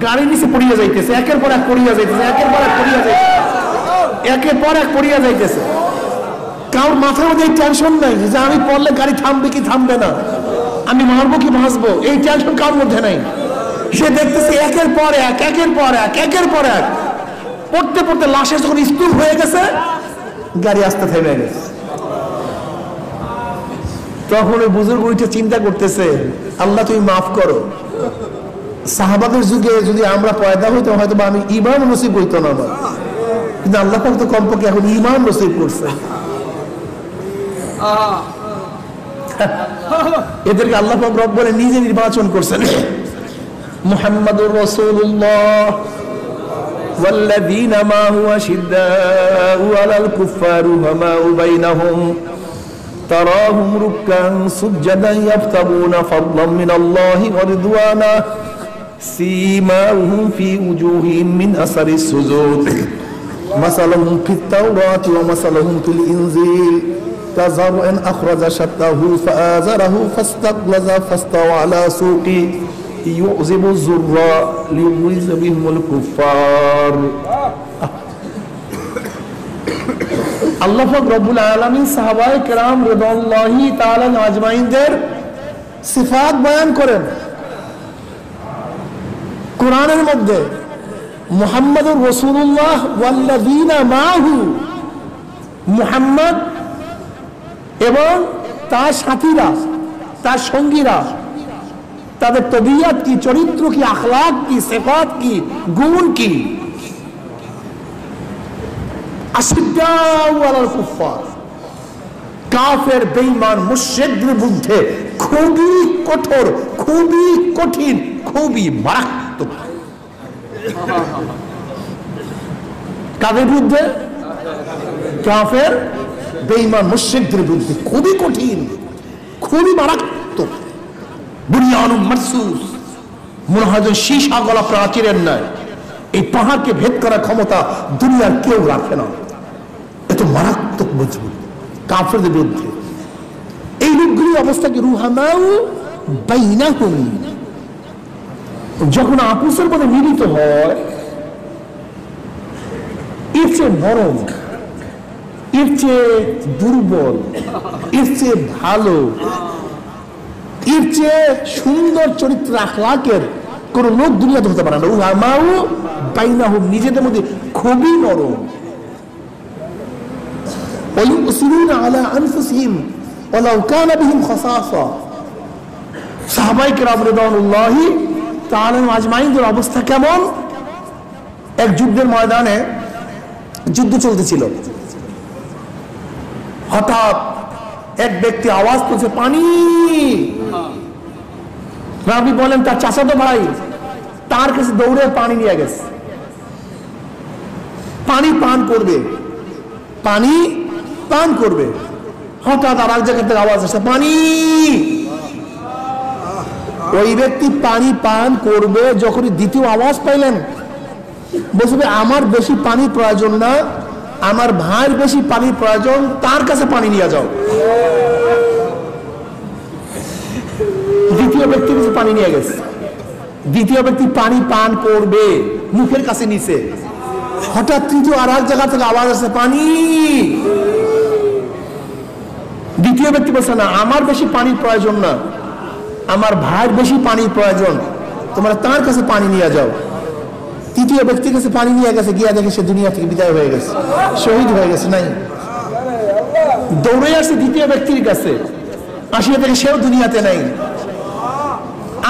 গাড়ির নিচে পড়িয়া যাইতেছে, একের পর এক পড়িয়া যাইতেছে, একের পর এক পড়িয়া যাইতেছে, একের পর এক পড়িয়া যাইতেছে। কারোর মাথার মধ্যে টেনশন নাই যে আমি পড়লে গাড়ি থামবে কি থামবে না, আমি মারবো কি বাঁচবো, এই টেনশন কারোর মধ্যে নাই। সে দেখতেছে একের পর এক, একের পর এক, একের পর এক পড়তে পড়তে লাশের যখন স্তূপ হয়ে গেছে, গাড়ি আসতে থেমে গেছে। তখন ওই বুজুর্গ ওইটা চিন্তা করতেছে, আল্লাহ তুমি মাফ করো, সাহাবাদের যুগে যদি আমরা পয়দা হইতাম হয়তো আমি ঈমান নসিব হইতো না আমার, কিন্তু আল্লাহ পাক তো কমপক্ষে এখন ঈমান নসিব করছে। এদেরকে আল্লাহ পাক রব বলে নিজে নির্বাচন করছেন। মুহাম্মাদুর রাসূলুল্লাহ والذين معه أشداء على الكفار رحماء بينهم تراهم ركعا سجدا يبتغون فضلا من الله ورضوانا سيماهم في وجوههم من أثر السجود مثلهم في التوراة ومثلهم في الإنجيل كزرع أخرج شطأه فآزره فاستغلظ فاستوى على سوقه يعجب الزراء ليغيظ بهم الكفار। আল্লাহ পাক রব্বুল আলামিন সাহাবায়ে কেরাম রিদওয়ানুল্লাহি তাআলা আজমাইনদের সিফাত বয়ান করেন কোরআনের মধ্যে। মুহাম্মাদুর রাসূলুল্লাহ ওয়াল্লাযীনা মাহু, মুহাম্মদ এবং তার সাথীরা, তার সঙ্গীরা, তাদের তবিয়ত কি, চরিত্র কি, আখলাক কি, সিফাত কি, গুণ কি। আশিদ্দাউ আলাল কুফার, কাফের বেঈমান মুশরিকদের বিরুদ্ধে খুবই কঠোর, খুবই কঠিন, খুবই মারাত্মক। কাদের বিরুদ্ধে? কাফের বেঈমান মুশরিকদের বিরুদ্ধে খুবই কঠিন, খুবই মারাত্মক। বুনিয়ানুম মারসুস, মনে হয় যে সীসা গলা প্রাচীরের ন্যায়, এই পাহাড়কে ভেদ করার ক্ষমতা দুনিয়ার কেউ রাখে না, এত মারাত্মক মজবুত কাফেরদের বিরুদ্ধে। এই লোকগুলির অবস্থা কি? রুহামাউ বাইনাহুম, যখন আপুসের মধ্যে মিলিত হয় এর চেয়ে নরম, এর চেয়ে দুর্বল, এর চেয়ে ভালো, এর চেয়ে সুন্দর চরিত্র আখলাকের কোন লোক দুনিয়াতে হতে পারে না। রুহামাউ বাইনাহুম, নিজেদের মধ্যে খুবই নরম। ওয়ায়ুসিরুনা আলা আনফুসিহিম ওয়ালাউ কানা বিহিম খাসাসা, সাহাবায়ে কেরাম রিদওয়ানুল্লাহি তাআলা আজমাইনদের অবস্থা কেমন? এক যুদ্ধের ময়দানে যুদ্ধ চলতেছিল, হঠাৎ এক ব্যক্তি আওয়াজ করছে পানি। রাবি বলেন তার চাচাতো ভাই তার কাছে দৌড়ে পানি নিয়ে গেছে, পানি পান করবে, পানি পান করবে। হঠাৎ আর এক জায়গা থেকে আওয়াজ আসছে পানি। ওই ব্যক্তি পানি পান করবে, যখনই দ্বিতীয় আওয়াজ পাইলেন বলছে আমার বেশি পানি প্রয়োজন না, আমার ভাইয়ের বেশি পানির প্রয়োজন, তার কাছে পানি নিয়ে যাও। দ্বিতীয় ব্যক্তির কাছে পানি নিয়ে গেছে, দ্বিতীয় ব্যক্তি পানি পান করবে, মুখের কাছে নিছে, হঠাৎ তৃতীয় আর এক জায়গা থেকে আওয়াজ আসছে পানি। দ্বিতীয় ব্যক্তি বলছে না, আমার বেশি পানির প্রয়োজন না, আমার ভাইয়ের বেশি পানির প্রয়োজন, তোমরা তার কাছে পানি নিয়ে যাও। তৃতীয় ব্যক্তির কাছে পানি নিয়ে গেছে, গিয়া দেখে সে দুনিয়া থেকে বিদায় হয়ে গেছে, শহীদ হয়ে গেছে। নাই, দৌড়ে আসছে দ্বিতীয় ব্যক্তির কাছে, আসিয়া দেখে সেও দুনিয়াতে নাই।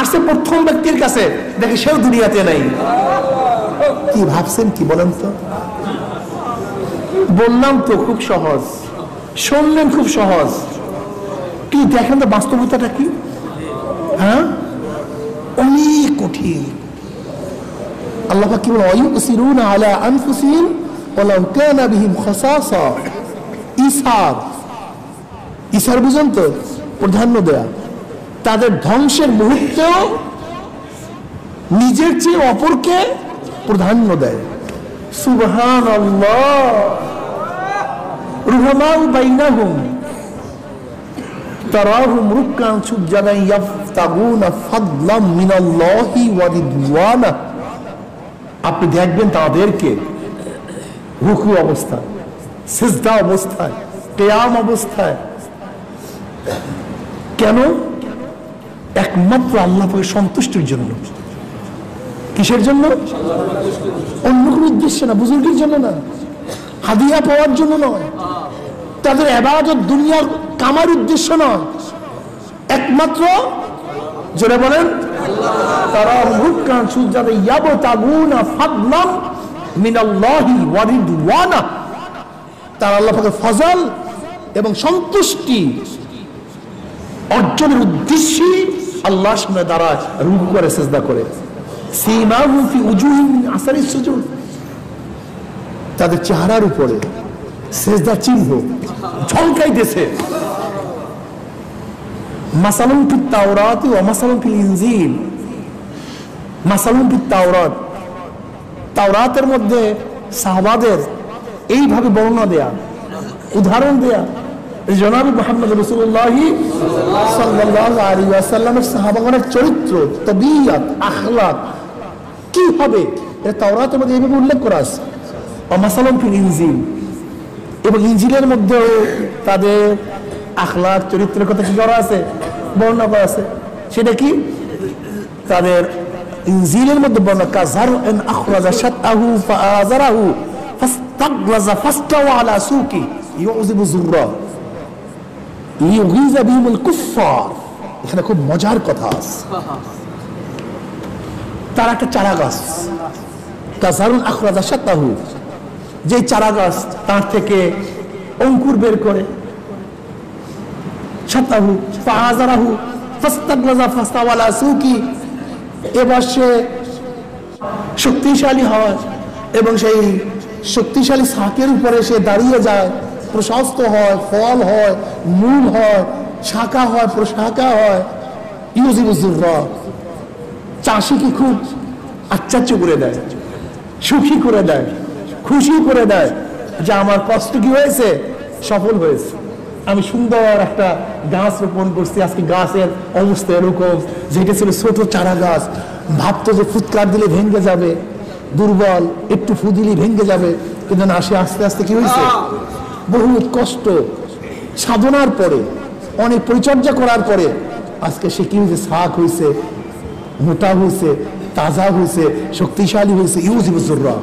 আসছে প্রথম ব্যক্তির কাছে, দেখে সেও দুনিয়াতে নাই। কি ভাবছেন কি বলেন তো? বললাম তো খুব সহজ, শুনলেন খুব সহজ, কি দেখেন তো বাস্তবতাটা কি? হ্যাঁ, অনেক কঠিন। আল্লাহ পাক কি বলেন, ওয়ায়ুসিরুনা আলা আনফুসিহিম ওয়ালাউ কানা বিহিম খাসাসা। ইসার বুঝেন তো, প্রাধান্য দেয়া। তাদের ধ্বংসের মুহূর্তেও নিজের চেয়ে অপরকে প্রাধান্য দেয়। সুবহানাল্লাহ। রুহামাউ বাইনাহুম তারাহুম রুকআন সুজদান ইয়াফতাগুনা ফাদলাম মিনাল্লাহি ওয়া রিদওয়ানা। আপনি দেখবেন তাদেরকে রুকু অবস্থায়, সিজদা অবস্থায়, কিয়াম অবস্থায়। কেন? একমাত্র আল্লাহ পাকের সন্তুষ্টির জন্য। কিসের জন্য? অন্য কোন উদ্দেশ্য না, বুজুর্গের জন্য না, হাদিয়া পাওয়ার জন্য নয়, তাদের ইবাদত দুনিয়ার কামার উদ্দেশ্য নয়, একমাত্র, জোরে বলেন, তারা রুকআন সুজদান ইয়াবতাগুনা ফাদলাম মিনাল্লাহি ওয়া রিদওয়ানা। তারা আল্লাহ পাকের ফজল এবং সন্তুষ্টি অর্জনের উদ্দেশ্যে আল্লাহর সামনে দাঁড়ায়, রুকু করে, সিজদা করে। সীমাহুম ফি উজুহিহিম মিন আসারিস সুজুদ। তাদের চেহারার উপরে সিজদার চিহ্ন ঝলকাইতেছে। মাসালুন ফিত তাওরাত ওয়া মাসালুন ফিল ইনজিল। মাসালুন ফিত তাওরাত, তাওরাতের মধ্যে সাহাবাদের এইভাবে বর্ণনা দেয়া, উদাহরণ দেয়া। জনাব মুহাম্মদ রাসূলুল্লাহ সাল্লাল্লাহু আলাইহি ওয়াসাল্লামের সাহাবাগণের চরিত্র, তাবিয়াত, আখলাক কি হবে, এটা তাওরাতের মধ্যে এইভাবে উল্লেখ করা আছে। মাসালুন ফিল ইনজিল, এবং ইনজিলের মধ্যে তাদের আখলাক, চরিত্রের কথা কি করা আছে, বর্ণনা করা আছে। সেটা কি? তাদের ইনজিলের মধ্যে বর্ণনা, কাযারউন আখরাজা শাতআহু ফাআযারাহু ফাস্তাগলাযা ফাস্তাওয়া আলা সুকি ইউযিবু যুররা লিয়ুগীযা বিহিমুল কুফফার। এখানে খুব মজার কথা আছে। তার একটা চারা গাছ, কাযারউন আখরাজা শাতআহু, যে চারা গাছ তার থেকে অঙ্কুর বের করে, শাতআহু ফাআযারাহু ফাস্তাগলাযা ফাস্তাওয়া আলা সুকি, এবার সে শক্তিশালী হয় এবং সেই শক্তিশালী শাকের উপরে সে দাঁড়িয়ে যায়, প্রশস্ত হয়, ফল হয়, মূল হয়, শাখা হয়, প্রশাখা হয়। ইউযিবু যুররা, চাষিকে খুব আশ্চর্য করে দেয়, সুখী করে দেয়, খুশি করে দেয় যে আমার কষ্ট কি হয়েছে, সফল হয়েছে। আমি সুন্দর একটা গাছ রোপণ করছি, আজকে গাছের অবস্থা এরকম, যেটা ছিল ছোট চারা গাছ, ভাবতো যে ফুৎকার দিলে ভেঙে যাবে, দুর্বল, একটু ফু দিলে ভেঙে যাবে, কিন্তু না, সে আস্তে আস্তে কি হয়েছে, বহুত কষ্ট সাধনার পরে, অনেক পরিচর্যা করার পরে আজকে সে কি হয়েছে, শাক হয়েছে, মোটা হয়েছে, তাজা হয়েছে, শক্তিশালী হয়েছে। ইউযিবু যুররা।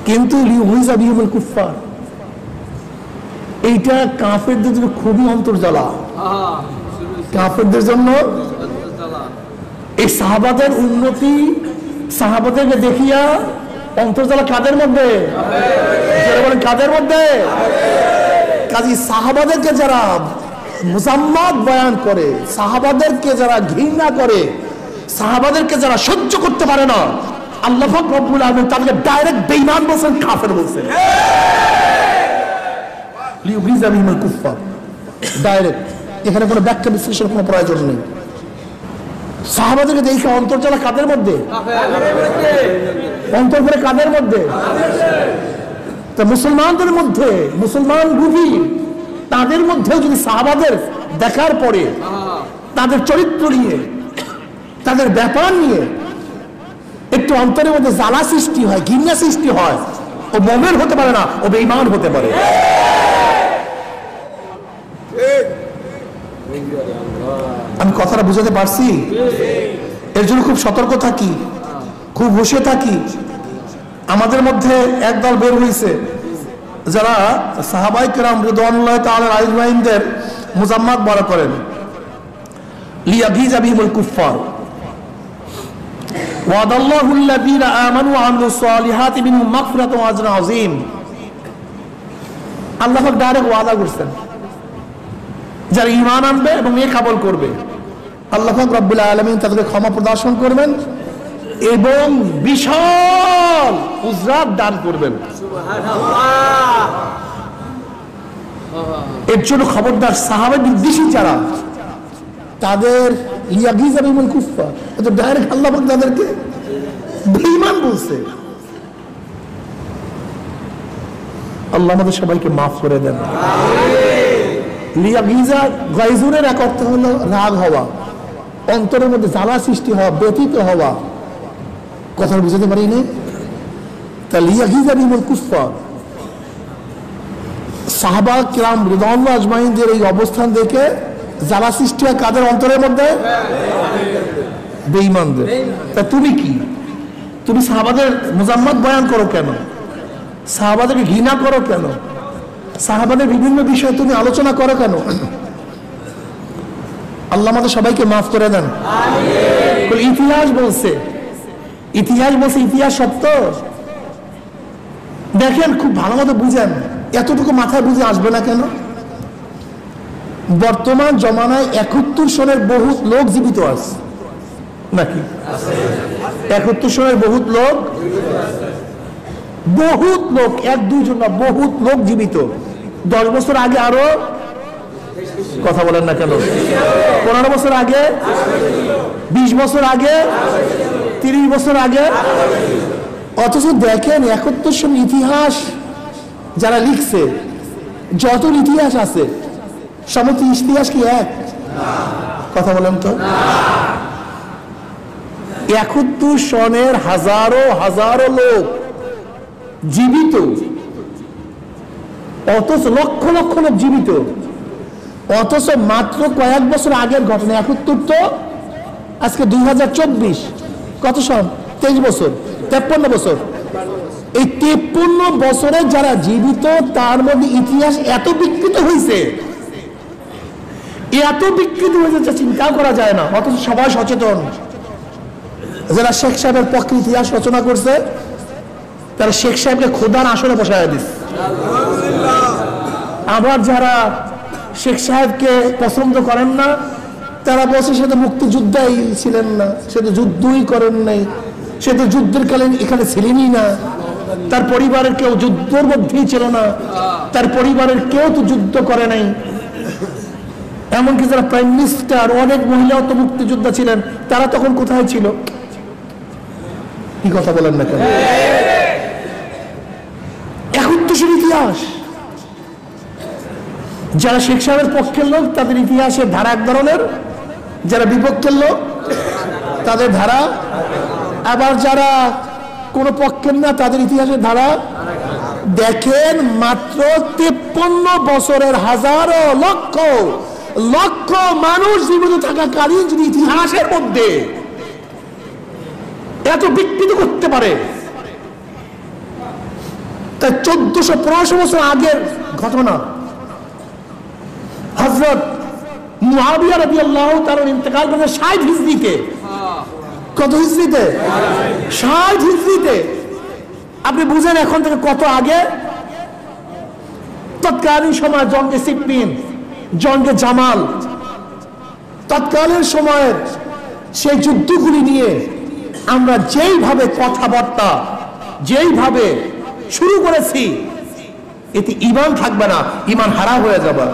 কিন্তু লিয়ুগীযা বিহিমুল কুফফার, এইটা কাফেরদের জন্য খুবই অন্তর্জ্বালা। কাফেরদের জন্য এই সাহাবাদের উন্নতি, সাহাবাদেরকে দেখিয়া অন্তর্জ্বালা কাদের মধ্যে, কাদের মধ্যে? কাজী সাহাবাদেরকে যারা মুজাম্মাত বয়ান করে, সাহাবাদেরকে যারা ঘৃণা করে, সাহাবাদেরকে যারা সহ্য করতে পারে না, আল্লাহ পাক রব্বুল আলামিন তাদেরকে ডাইরেক্ট বেঈমান বলছেন, কাফের বলছেন। লিয়ুগীযা বিহিমুল কুফফার, ডাইরেক্ট, এখানে কোনো ব্যাখ্যা বিশ্লেষণ কোনো প্রয়োজন নেই। সাহাবাদেরকে দেখে অন্তর্জ্বালা কাদের মধ্যে, অন্তর করে কাদের মধ্যে? তা মুসলমানদের মধ্যে, মুসলমান রূপী তাদের মধ্যেও যদি সাহাবাদের দেখার পরে তাদের চরিত্র নিয়ে, তাদের ব্যাপার নিয়ে একটু অন্তরের মধ্যে জ্বালা সৃষ্টি হয়, ঘৃণা সৃষ্টি হয়, ও মুমিন হতে পারে না, ও বেঈমান হতে পারে। আমি কথাটা বুঝাতে পারছি? এর জন্য খুব সতর্ক থাকি, খুব বসে থাকি। আমাদের মধ্যে একদল বের হয়েছে যারা সাহাবায়ে কেরাম রিদওয়ানুল্লাহি তাআলা আলাইহিমদের মুজাম্মাত বলা করেন, লিয়াগিজা বিহিমুল কুফফার ওয়াদাল্লাহুল্লাযীনা আমানু ওয়া আমিলুস সালিহাতি মিনহুম মাগফিরাতুন ওয়া আজরুন আযীম। আল্লাহ পাক ডাইরেক্ট ওয়াদা করছেন যারা ঈমান আনবে এবং নেক আমল করবে, আল্লাহ পাক রব্বুল আলামিন তাদেরকে ক্ষমা প্রদর্শন করবেন এবং বিশাল উজরাত দান করবেন। সুবহানাল্লাহ। এর জন্য খবরদার, সাহাবা বিদ্বেষী যারা, তাদের লিয়াগিজা বিহিমুল কুফফার, এটা ডাইরেক্ট আল্লাহ পাক তাদেরকে বেঈমান বলছে। আল্লাহ আমাদের সবাইকে মাফ করে দেন। লিয়াগিজা গায়জুনের এক অর্থ হলো রাগ হওয়া, অন্তরের মধ্যে জ্বালা সৃষ্টি হওয়া, ব্যথিত হওয়া। কথা বুঝতে পারিনি? তা লিয়াগিজা বিহিমুল কুফফার, সাহাবা কিরাম রিদওয়ানুল্লাহি আজমাইনদের এই অবস্থান দেখে জ্বালা সৃষ্টি হয় কাদের অন্তরের মধ্যে? বেঈমানদের। তা তুমি কি? তুমি সাহাবাদের মুজাম্মাত বয়ান করো কেন? সাহাবাদেরকে ঘৃণা করো কেন? সাহাবাদের বিভিন্ন বিষয়ে তুমি আলোচনা করো কেন? আল্লাহ আমাদের সবাইকে মাফ করে দেন। আমিন। ইতিহাস বলছে, ইতিহাস বলছে ইতিহাস সত্য। দেখেন, খুব ভালো মতো বুঝেন, এতটুকু মাথায় বুঝে আসবে না কেন? বর্তমান জমানায় 71 সনের বহুত লোক জীবিত আছে নাকি? 71 সনের বহুত লোক, বহুত লোক, এক দুইজন না, বহুত লোক জীবিত। 10 বছর আগে আরো, কথা বলেন না কেন? 15 বছর আগে, 20 বছর আগে, 30 বছর আগে। অথচ দেখেন 71 সন ইতিহাস যারা লিখছে, যত ইতিহাস আছে সমস্ত ইতিহাস কি এক? কথা বলেন তো। 71 সনের হাজারো হাজারো লোক জীবিত, অথচ লক্ষ লক্ষ লোক জীবিত, অথচ মাত্র কয়েক বছর আগের ঘটনা। 71 তো আজকে 2024, কত সন? 23 বছর, 53 বছর। এই 53 বছরে যারা জীবিত, তার মধ্যে ইতিহাস এত বিকৃত হয়েছে, এত বিকৃত হয়েছে যা চিন্তা করা যায় না। অথচ সবাই সচেতন। যারা শেখ সাহেবের পক্ষে ইতিহাস রচনা করছে, তারা শেখ সাহেবকে খোদার আসনে বসায় দিচ্ছে। আবার যারা শেখ সাহেবকে পছন্দ করেন না, তারা বলছে সে তো মুক্তিযোদ্ধাই ছিলেন না, সে তো যুদ্ধই করেন নাই, সে তো যুদ্ধের কালে এখানে ছিলেনই না, তার পরিবারের কেউ যুদ্ধের মধ্যেই ছিল না, তার পরিবারের কেউ তো যুদ্ধ করে নাই। এমনকি যারা প্রাইম মিনিস্টার, অনেক মহিলাও তো মুক্তিযোদ্ধা ছিলেন, তারা তখন কোথায় ছিল? কি কথা বলেন না কেন? 71 ইতিহাস। যারা শেখ সাহেবের পক্ষের লোক, তাদের ইতিহাসের ধারা এক ধরনের, যারা বিপক্ষের লোক তাদের ধারা, আবার যারা কোন পক্ষের না, তাদের ইতিহাসের ধারা। দেখেন, মাত্র 53 বছরের হাজারো লক্ষ লক্ষ মানুষ জীবিত থাকাকালীন যদি ইতিহাসের মধ্যে এত বিকৃত করতে পারে, তাই 1400-1500 বছর আগের ঘটনা। হযরত মুআবিয়া রাদিয়াল্লাহু তাআলা ইন্তেকাল করেন 60 হিজরিতে। কত হিজরিতে? 60 হিজরিতে। আপনি বুঝেন এখন থেকে কত আগে? তৎকালীন সময় জঙ্গে সিফিন, জঙ্গে জামাল, তৎকালীন সময়ের সেই যুদ্ধগুলি নিয়ে আমরা যেইভাবে কথাবার্তা, যেইভাবে শুরু করেছি, এতে ঈমান থাকবে না, ঈমান হারা হয়ে যাবে।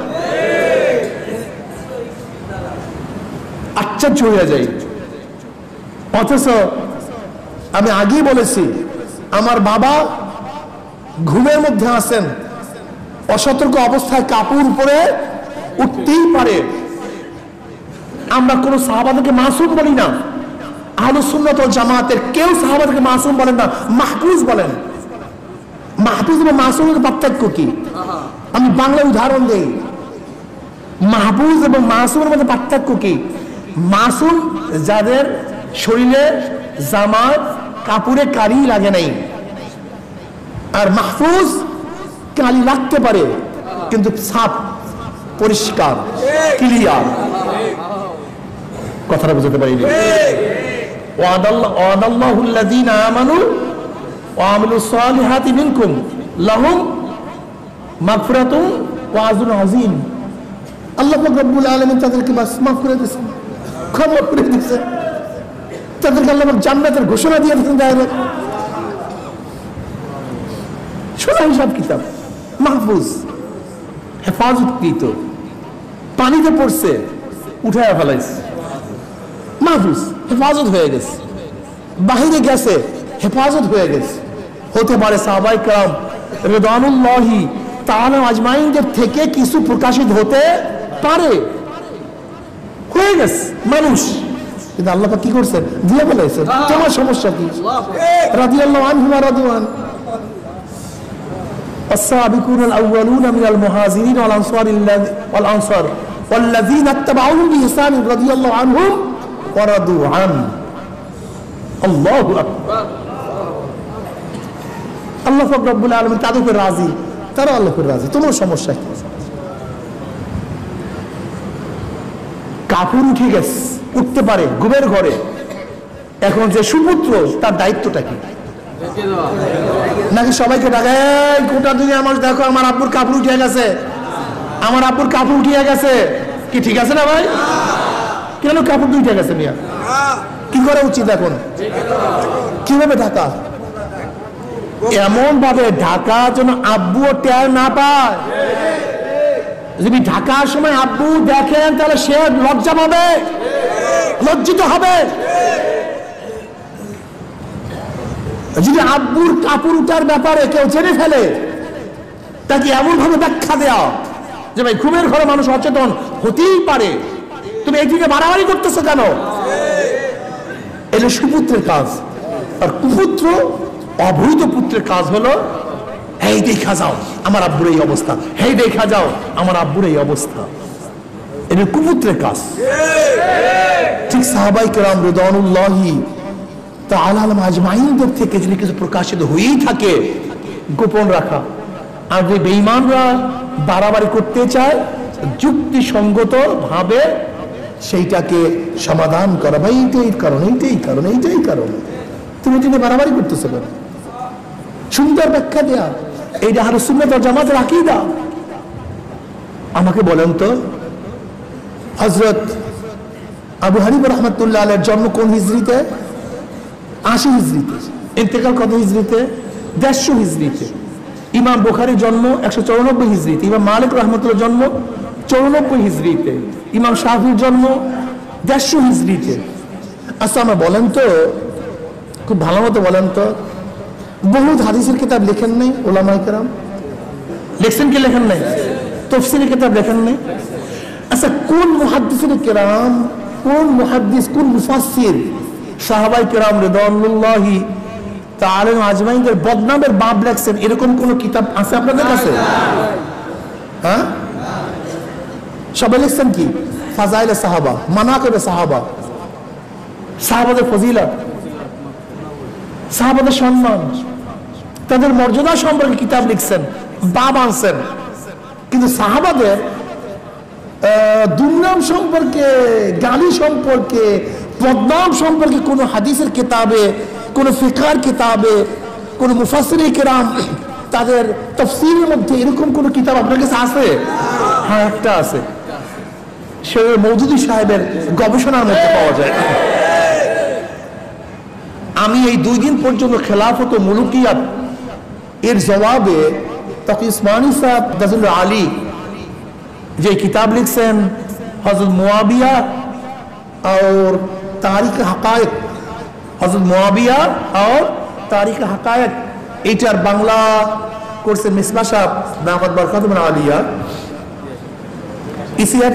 আশ্চর্য হয়ে যায়। অথচ আমি আগেই বলেছি, আমার বাবা ঘুমের মধ্যে আছেন, অসতর্ক অবস্থায় কাপড় উপরে উঠতেই পারে। আমরা কোন সাহাবাদেরকে মাসুম বলি না, আহলুস সুন্নাত ওয়াল জামাতের কেউ সাহাবাদেরকে মাসুম বলেন না, মাহফুজ বলেন। মাহফুজ এবং মাসুমের পার্থক্য কি? আমি বাংলা উদাহরণ দেই। মাহফুজ এবং মাসুমের মধ্যে পার্থক্য কি? মাসুম যাদের শরীরে জামাত কাপড়ে কালি লাগে নাই, আর মাহফুজ কালি লাগতে পারে কিন্তু সাফ পরিষ্কার ক্লিয়ার। কথাটা বুঝতে পারিনি? ওয়াদাল্লাহুল্লাযীনা আমানু ওয়া আমিলুস সালিহাতি মিনকুম লাহুম মাগফিরাতুন ওয়া আজরুন আযীম। আল্লাহ পাক রব্বুল আলামিন তাদেরকে বাস মাফ করে দিয়েছেন, ক্ষমা করে দিয়েছেন, তাদেরকে আল্লাহ পাক জান্নাতের ঘোষণা দিয়ে দিয়েছেন। ডাইরেক্ট সোজা হিসাব কিতাব, মাহফুজ, হেফাজতকৃত। পানিতে পড়ছে, উঠায় ফেলাইছে, মাহফুজ, হেফাজত হয়ে গেছে। বাহিরে গেছে, হেফাজত হয়ে গেছে। হতে পারে সাহাবায়ে কেরাম রিদওয়ানুল্লাহি তাআলা আজমাইনদের থেকে কিছু প্রকাশিত হতে পারে, হয়ে গেছে মানুষ, কিন্তু আল্লাহ পাক কি করছেন? দিয়ে ফেলাইছেন। তোমার সমস্যা কি? রাদিয়াল্লাহু আনহু ওয়া রাদু আন। السابقون الأولون من المهاجرين والأنصار والذين اتبعوهم بإحسان رضي الله عنهم ورضوا عنه। الله أكبر। আল্লাহ পাক রব্বুল আলামিন তাদের উপর রাজি, তারা আল্লাহর উপর রাজি। তোমার সমস্যা কি? কাপড় উঠে গেছে, উঠতে পারে ঘুমের ঘরে, এখন যে সুপুত্র তার দায়িত্বটা কি? নাকি সবাইকে ডাকায় গোটা দুনিয়ার মানুষ দেখো আমার আব্বুর কাপড় উঠিয়ে গেছে, আমার আব্বুর কাপড় উঠিয়ে গেছে, কি ঠিক আছে না ভাই? কেন কাপড় উঠে গেছে মিয়া? কি করা উচিত এখন? কিভাবে ঢাকা? এমন ভাবে ঢাকা যেন আব্বু টের না পায়। যদি ঢাকার সময় আব্বু দেখেন তাহলে সে লজ্জা পাবে, লজ্জিত হবে। যদি আব্বুর কাপড় উঠার ব্যাপারে কেউ জেনে ফেলে, তাকে এমন ভাবে ব্যাখ্যা দেওয়া যে ভাই ঘুমের ঘরে মানুষ অচেতন হতেই পারে, তুমি এইদিকে বাড়াবাড়ি করতেছো কেন? এটা সুপুত্রের কাজ। আর কুপুত্র অবৈধ পুত্রের কাজ হলো এই দেখা যাও আমার আব্বুর এই অবস্থা, এই দেখা যাও আমার আব্বুর এই অবস্থা। এটা কুপুত্রের কাজ। ঠিক সাহাবায়ে কেরাম রিদওয়ানুল্লাহি তাআলা আলাইহিম আজমাইনদের থেকে যদি কিছু প্রকাশিত হয়েই থাকে, গোপন রাখা। আর যে বেঈমানরা বাড়াবাড়ি করতে চায়, যুক্তিসঙ্গত ভাবে সেইটাকে সমাধান করা। ভাই এইটাই কারণ, এইটাই কারণ, এইটাই কারণ, তুমি বাড়াবাড়ি করতেছো কেন? সুন্দর ব্যাখ্যা দেয়া। এইটা আহলুস সুন্নাত ওয়াল জামাতের আকীদা। আমাকে বলেন তো, হযরত আবু হানিফা রাহমাতুল্লাহ আলাইহির জন্ম কোন হিজরিতে? 80 হিজরিতে। ইন্তেকাল কত হিজরিতে? 150 হিজরিতে। ইমাম বুখারীর জন্ম 194 হিজরিতে। ইমাম মালিক রাহমাতুল্লাহ জন্ম 94 হিজরিতে। ইমাম শাফিঈর জন্ম 150 হিজরিতে। আচ্ছা আমার বলেন তো, খুব ভালো মতো বলেন তো, বহুত হাদিসের কিতাব লেখেন নাই উলামায়ে কেরাম? লিখছেন কি লেখেন নাই? তাফসীরের কিতাব লেখেন নাই? আচ্ছা কোন মুহাদ্দিসিন কেরাম, কোন মুহাদ্দিস, কোন মুফাসসির সাহাবায়ে কেরাম রিদওয়ানুল্লাহি তাআলা আজমাইনদের বদনামের বাব লেখছেন, এরকম কোন কিতাব আছে আপনাদের কাছে? হ্যাঁ, সবাই লিখছেন কি? ফাজাইলে সাহাবা, মানাকিবে সাহাবা, সাহাবাদের ফজিলত, সাহাবাদের সম্মান, তাদের মর্যাদা সম্পর্কে কিতাব লিখছেন, বাব আনছেন। কিন্তু সাহাবাদের দুর্নাম সম্পর্কে, গালি সম্পর্কে, বদনাম সম্পর্কে কোন হাদিসের কিতাবে, কোন ফিকহের কিতাবে, কোন মুফাসসিরে কেরাম তাদের তাফসীরের মধ্যে এরকম কোন কিতাব আপনার কাছে আছে? হ্যাঁ, একটা আছে, শেখ মওদুদী সাহেবের গবেষণার মধ্যে পাওয়া যায়। আমি এই 2 দিন পর্যন্ত খেলাফত ও মুলুকিয়াত এর জবাবে তকি উসমানী সাহেব দাজুল আলী যে কিতাব লিখছেন হযরত মুআবিয়া और तारीख हकायक, हज़रत मुआविया और तारीख हकायक, এটার বাংলা করছে মিসবাহ সাহেব দামাত বরকাতুহু আলিয়া,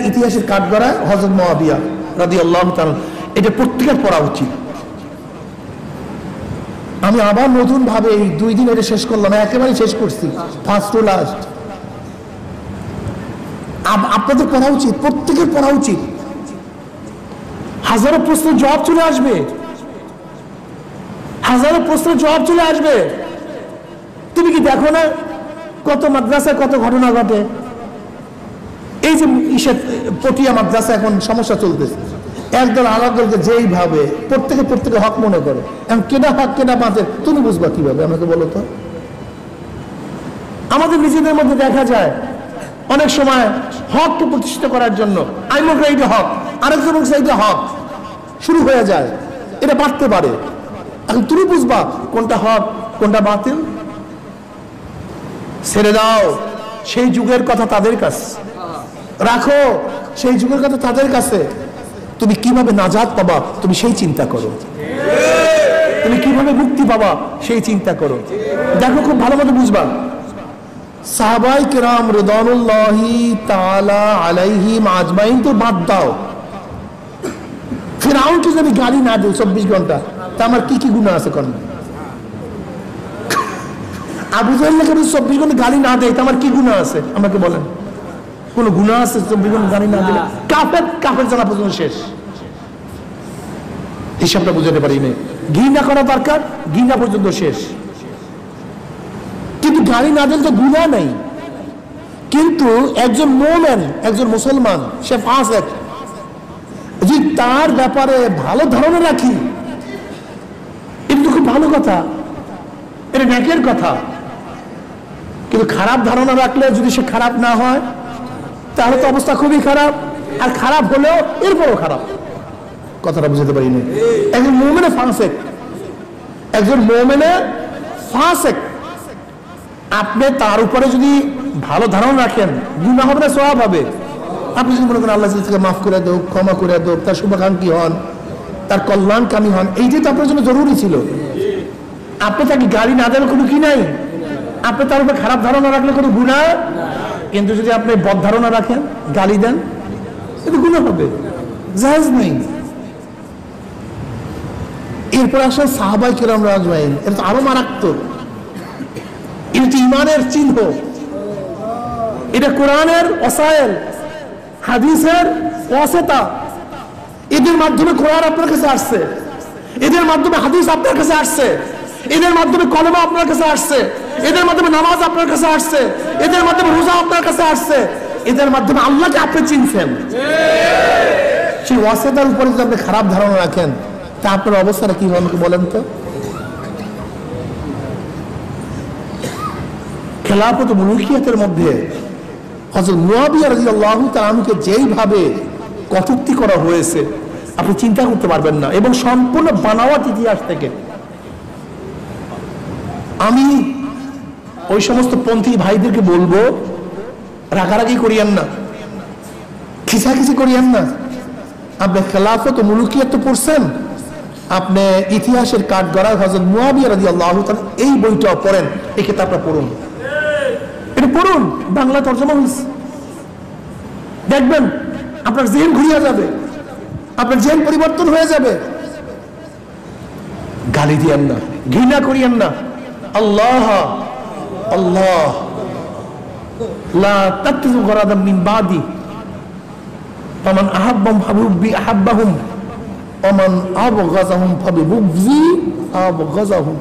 ইতিহাসের কাঠগড়ায় হযরত মুআবিয়া রাদিয়াল্লাহু তাআলা। এটা প্রত্যেকের পড়া উচিত। আমি আবার নতুন ভাবে এই 2 দিন এটা শেষ করলাম, একেবারে শেষ করছি, ফার্স্ট টু লাস্ট। আপনাদের পড়া উচিত, প্রত্যেকের পড়া উচিত। হাজারো প্রশ্নের জবাব চলে আসবে, হাজারো প্রশ্নের জবাব চলে আসবে। তুমি কি দেখো না কত মাদ্রাসায় কত ঘটনা ঘটে? এই যে পটিয়া মাদ্রাসা এখন সমস্যা চলতেছে, একদল আরেকদলকে যেইভাবে প্রত্যেকে হক মনে করে, এখন কেনা হক কেনা বাঁধে, তুমি বুঝবা কিভাবে আমাকে বলো তো? আমাদের নিজেদের মধ্যে দেখা যায় অনেক সময় হককে প্রতিষ্ঠিত করার জন্য আমি মনে করি এটা হক, আরেকজন এটা হক, শুরু হয়ে যায়। এটা বাড়তে পারে। এখন তুমি বুঝবা কোনটা হক কোনটা বাতিল। ছেড়ে দাও, সেই যুগের কথা তাদের কাছে রাখো, সেই যুগের কথা তাদের কাছে। তুমি কিভাবে নাজাত পাবা তুমি সেই চিন্তা করো, তুমি কিভাবে মুক্তি পাবা সেই চিন্তা করো। দেখো খুব ভালো মতো বুঝবা, সাহাবায়ে কেরাম রিদওয়ানুল্লাহি তাআলা আলাইহিম আজমাইন তো বাদ দাও, ফিরআউনকে যদি গালি না দিই 24 ঘন্টা, তা আমার কি কি গুনাহ আছে? কোন আবু জাহেলকে 24 ঘন্টা গালি না দেয়, তা আমার কি গুনাহ আছে আমাকে বলেন? কোন গুনাহ আছে 24 ঘন্টা গালি না দিলে? কাফের জানা পর্যন্ত শেষ। হিসাবটা বুঝাতে পারি না। ঘৃণা করা দরকার, ঘৃণা পর্যন্ত শেষ। কিন্তু গালি না দিলে তো গুনাহ নাই। কিন্তু একজন মুমিন, একজন মুসলমান, সে ফাসিক, যদি তার ব্যাপারে ভালো ধারণা রাখি, এটা তো খুব ভালো কথা, এটা নেকের কথা। কিন্তু খারাপ ধারণা রাখলে যদি সে খারাপ না হয়, তাহলে তো অবস্থা খুবই খারাপ। আর খারাপ হলেও এরপরও খারাপ। কথাটা বুঝতে পারি না। একজন মুমিনে ফাসিক, একজন মুমিনে ফাসিক, আপনি তার উপরে যদি ভালো ধারণা রাখেন, গুনাহ হবে না সওয়াব হবে। আপনি যদি মনে করেন আল্লাহ তাকে মাফ করে দেব, ক্ষমা করে দেব, তার শুভাকাঙ্ক্ষী হন, তার কল্যাণকামী হন, এইটাই তো আপনার জন্য জরুরি ছিল। আপনি তাকে গালি না দেওয়ার কোনো কি নাই, আপনি তার উপর খারাপ ধারণা রাখলে কোনো গুনাহ। কিন্তু যদি আপনি বদ ধারণা রাখেন, গালি দেন, এটা গুনাহ হবে, জায়েজ নেই। এরপর আসেন সাহাবায়ে কেরাম আজমাইন, এটা তো আরো মারাত্মক। এটা ঈমানের চিহ্ন, এটা কোরআনের ওয়াসাইল, হাদিসের ওয়াসিতা। এদের মাধ্যমে কোরআন আপনার কাছে আসছে, এদের মাধ্যমে হাদিস আপনার কাছে আসছে, এদের মাধ্যমে কলেমা আপনার কাছে আসছে, এদের মাধ্যমে নামাজ আপনার কাছে আসছে, এদের মাধ্যমে রোজা আপনার কাছে আসছে, এদের মাধ্যমে আল্লাহকে আপনি চিনছেন। সেই ওয়াসিতার উপরে যদি আপনি খারাপ ধারণা রাখেন, তা আপনার অবস্থাটা কি হবে বলেন তো? খেলাফত ও মুলকিয়াতের মধ্যে হযরত মুআবিয়া রাদিয়াল্লাহু তাআলা আনহুকে যেইভাবে কটূক্তি করা হয়েছে আপনি চিন্তা করতে পারবেন না, এবং সম্পূর্ণ বানাওয়াট ইতিহাস থেকে। আমি ওই সমস্ত পন্থী ভাইদেরকে বলবো, রাগারাগি করিয়েন না, খিসাখিসি করিয়েন না। আপনি খেলাফত ও মুলকিয়াত তো পড়ছেন, আপনি ইতিহাসের কাঠগড়ায় হযরত মুআবিয়া রাদিয়াল্লাহু তাআলা এই বইটাও পড়েন, এই কিতাবটা পড়ুন, এটা পড়ুন, বাংলা তরজমা হয়েছে, দেখবেন আপনার জেন ঘুরিয়ে যাবে, আপনার জেন পরিবর্তন হয়ে যাবে। গালি দিয়েন না, ঘৃণা করিয়েন না। আল্লাহ আল্লাহ লা তাত্তাযু গরাদাম মিন বাদি ফামান আহাব্বাহুম ফাবিহুব্বি আহাব্বাহুম ওমান আবগাযাহুম ফাবিবুগযি আবগাযাহুম।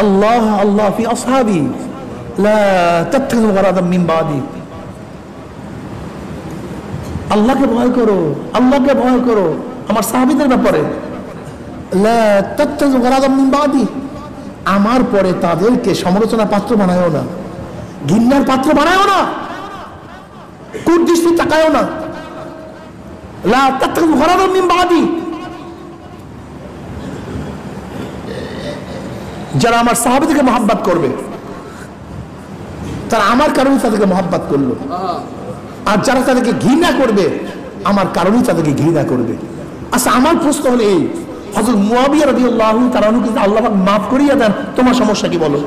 আল্লাহ আল্লাহ ফি আসহাবি লা তাত্তাযু গরাদাম মিন বাদি। আল্লাহকে ভয় করো, আল্লাহকে ভয় করো আমার সাহাবীদের ব্যাপারে। লা তাত্তাযু গরাদাম মিন বাদি, আমার পরে তাদেরকে সমালোচনা পাত্র বানায়ও না, ঘৃণার পাত্র বানায়ও না, কুদৃষ্টি তাকায়ও না। লা তাত্তাযু গরাদাম মিন বাদি, যারা আমার সাহাবীদেরকে মহব্বত করবে তারা আমার কারণে তাদেরকে মহব্বত করলো, আর যারা তাদেরকে ঘৃণা করবে আমার কারণেই তাদেরকে ঘৃণা করবে। আচ্ছা, আমার প্রশ্ন হলো এই, হযরত মুআবিয়া রাদিয়াল্লাহু তাআলা আনহুকে আল্লাহ পাক মাফ করিয়ে দেন, তোমার সমস্যা কি বলো?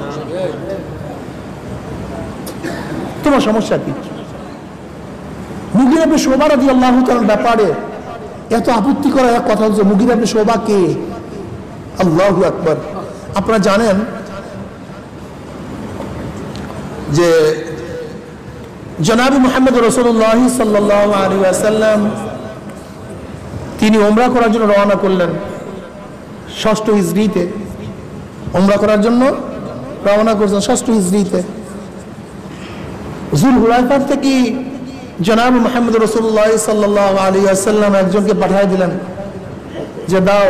তোমার সমস্যা কি? মুগিরা ইবনে শুবা রাদিয়াল্লাহু তাআলার ব্যাপারে এত আপত্তি করা এক কথা হচ্ছে, মুগিরা ইবনে শুবা কে? আল্লাহু আকবার। আপনারা জানেন যে জনাব মুহাম্মদ রাসূলুল্লাহ সাল্লাল্লাহু আলাইহি ওয়াসাল্লাম তিনি উমরা করার জন্য রওনা করলেন 6ষ্ঠ হিজরিতে। উমরা করার জন্য রওনা করছেন 6ষ্ঠ হিজরিতে। যুলহুলাইফা থেকে জনাব মুহাম্মদ রাসূলুল্লাহ সাল্লাল্লাহু আলাইহি ওয়াসাল্লাম একজনকে পাঠিয়ে দিলেন যে দাও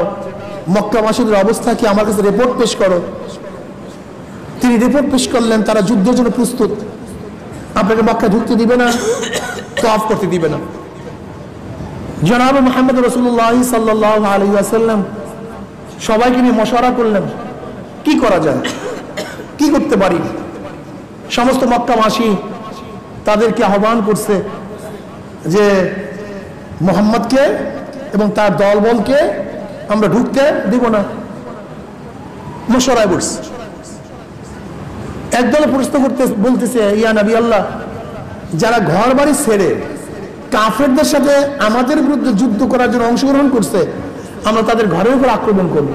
মক্কাবাসীদের অবস্থা কি, আমার কাছে রিপোর্ট পেশ করো। তিনি রিপোর্ট পেশ করলেন, তারা যুদ্ধের জন্য প্রস্তুত, আপনাকে মক্কা ঢুকতে দিবে না, তওয়াফ করতে দিবে না। জনাব মুহাম্মদ রাসূলুল্লাহ সাল্লাল্লাহু আলাইহি ওয়াসাল্লাম সবাইকে নিয়ে মশওয়ারা করলেন কি করা যায়, কি করতে পারি। সমস্ত মক্কাবাসী তাদেরকে আহ্বান করছে যে মুহাম্মদকে এবং তার দলবলকে আমরা ঢুকতে দিব না। মশওয়ারায় বসছে। একদল প্রশ্ন করতে বলতেছে, ইয়া নবী আল্লাহ, যারা ঘর বাড়ি ছেড়ে কাফেরদের সাথে আমাদের বিরুদ্ধে যুদ্ধ করার জন্য অংশগ্রহণ করছে, আমরা তাদের ঘরের উপর আক্রমণ করব,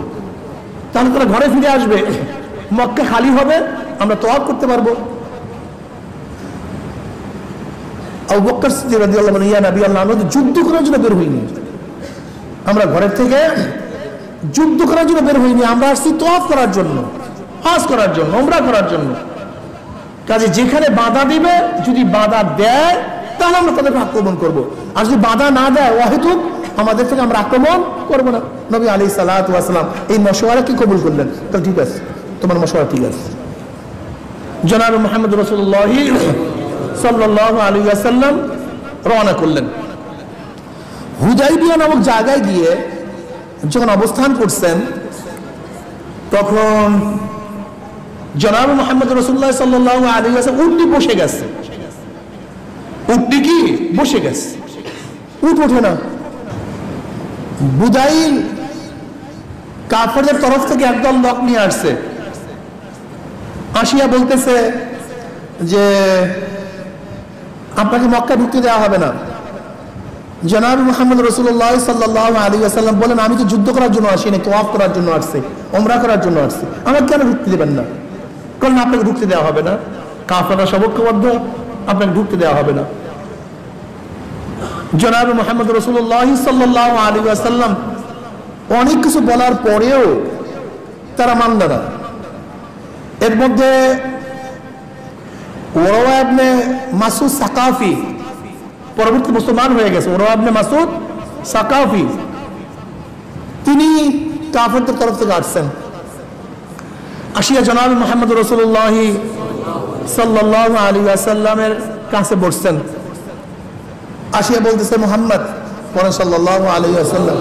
তাহলে তারা ঘরে ফিরে আসবে, মক্কা খালি হবে, আমরা তওয়াফ করতে পারবো। আবু বকর সিদ্দিক রাদিয়াল্লাহু আনহু, ইয়া নবী আল্লাহ, আমরা তো যুদ্ধ করার জন্য বের হইনি, আমরা ঘরের থেকে যুদ্ধ করার জন্য বের হইনি, আমরা আসছি তওয়াফ করার জন্য, হজ করার জন্য, উমরা করার জন্য। কাজে যেখানে বাধা দিবে, যদি বাধা দেয় তাহলে আমরা তাদেরকে আক্রমণ করব, আর যদি বাধা না দেয় অহেতুক আমাদের থেকে আমরা আক্রমণ করব না। নবী আলাইহিস সালাতু ওয়াস সালাম এই মশওয়ারা কি কবুল করলেন? তো ঠিক আছে, তোমার মশওয়ারা ঠিক আছে। জনাব মুহাম্মদ রাসূলুল্লাহ সাল্লাল্লাহু আলাইহি ওয়াসাল্লাম রওনা করলেন। হুদাইবিয়া নামক জায়গায় গিয়ে যখন অবস্থান করছেন, তখন জনাব মুহাম্মদ রাসূলুল্লাহ সাল্লাল্লাহু আলাইহি ওয়াসাল্লাম উটটি বসে গেছে। উটটি কি বসে গেছে, উট ওঠে না। বুদাইল কাফেরদের তরফ থেকে একদল লোক নিয়ে আসছে, আসিয়া বলতেছে যে আপনাকে মক্কা ঢুকতে দেওয়া হবে না। জনাব মুহাম্মদ রাসূলুল্লাহ সাল্লাল্লাহু আলাইহি ওয়াসাল্লাম বলেন, আমি তো যুদ্ধ করার জন্য আসিনি, তওয়াফ করার জন্য আসছি, উমরা করার জন্য আসছি, আমাকে কেন ঢুকতে দেবেন না? কারণ আপনাকে ঢুকতে দেওয়া হবে না, কাফেররা সবকবদ্ধ, আপনাকে ঢুকতে দেওয়া হবে না। জনাব মুহাম্মদ রাসূলুল্লাহ সাল্লাল্লাহু আলাইহি ওয়াসাল্লাম অনেক কিছু বলার পরেও তারা মানল না। এর মধ্যে উরওয়া ইবনে মাসউদ সাকাফি পরবর্তী মুসলমান হয়ে গেছে। উরওয়া ইবনে মাসউদ সাকাফি তিনি কাফেরদের তরফ থেকে আসছেন। আসিয়া জনাব মুহাম্মদ রাসূলুল্লাহ সাল্লাল্লাহু আলাইহি ওয়াসাল্লামের কাছে বসছেন। আসিয়া বলতেছে, মুহাম্মদ সাল্লাল্লাহু আলাইহি ওয়াসাল্লাম,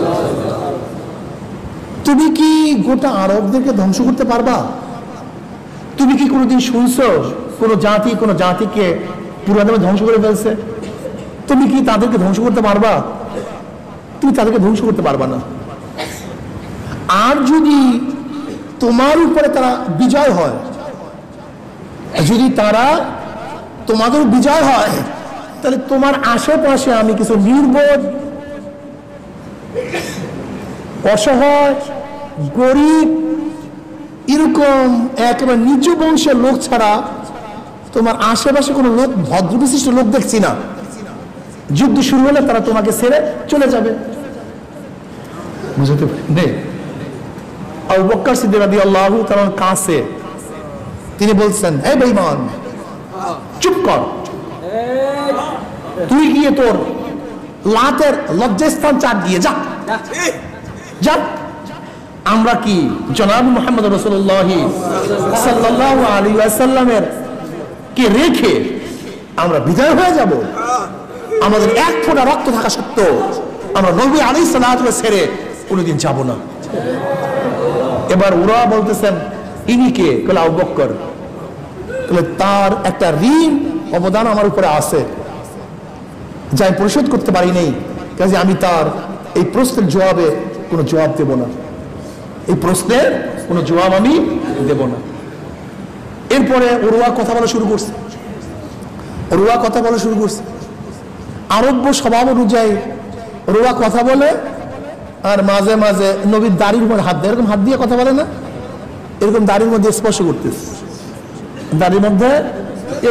তুমি কি গোটা আরবদেরকে ধ্বংস করতে পারবা? তুমি কি কোনোদিন শুনছো কোনো জাতিকে পুরো ধ্বংস করে ফেলছে? তুমি কি তাদেরকে ধ্বংস করতে পারবা? তুমি তাদেরকে ধ্বংস করতে পারবা না। আর যদি তোমার উপরে তারা বিজয় হয়, যদি তারা তোমাদের বিজয় হয়, তাহলে তোমার আশেপাশে আমি কিছু নির্বোধ, অসহায়, গরিব, এরকম একেবারে নিজ বংশের লোক ছাড়া তোমার আশেপাশে কোনো লোক, ভদ্রবিশিষ্ট লোক দেখছি না। যুদ্ধ শুরু হলে তারা তোমাকে ছেড়ে চলে যাবে। বুঝতে পারেন? আবু বকর সিদ্দিক রাদিয়াল্লাহু তাআলার কাছে তিনি বলছেন, হে বেঈমান, চুপ কর, তুই গিয়ে তোর লাতের লজ্জাস্থান চাট দিয়ে যা, যা। আমরা কি জনাব মুহাম্মদ রাসূলুল্লাহ সাল্লাল্লাহু আলাইহি ওয়াসাল্লামের কে রেখে আমরা বিদায় হয়ে যাব? আমাদের এক ফোঁটা রক্ত থাকা সত্ত্বেও আমরা নবী আলাইহিস সালাতু ওয়াস ছেড়ে কোনোদিন যাব না। এবার ওরা বলতেছেন, ইনি কে? বলে আবু বকর। বলে তার একটা ঋণ অবদান আমার উপরে আছে, যা আমি পরিশোধ করতে পারি নাই, কাজে আমি তার এই প্রশ্নের জবাবে কোনো জবাব দেব না, এই প্রশ্নের কোনো জবাব আমি দেব না। এরপরে ওরা কথা বলা শুরু করছে। রুয়া কথা বলা শুরু করছে। আরব্য স্বভাব অনুযায়ী রুয়া কথা বলে, আর মাঝে মাঝে নবীর দাড়ির উপর হাত দেয়, এরকম হাত দিয়ে কথা বলে না, এরকম দাড়ির মধ্যে স্পর্শ করতেছে, দাড়ির মধ্যে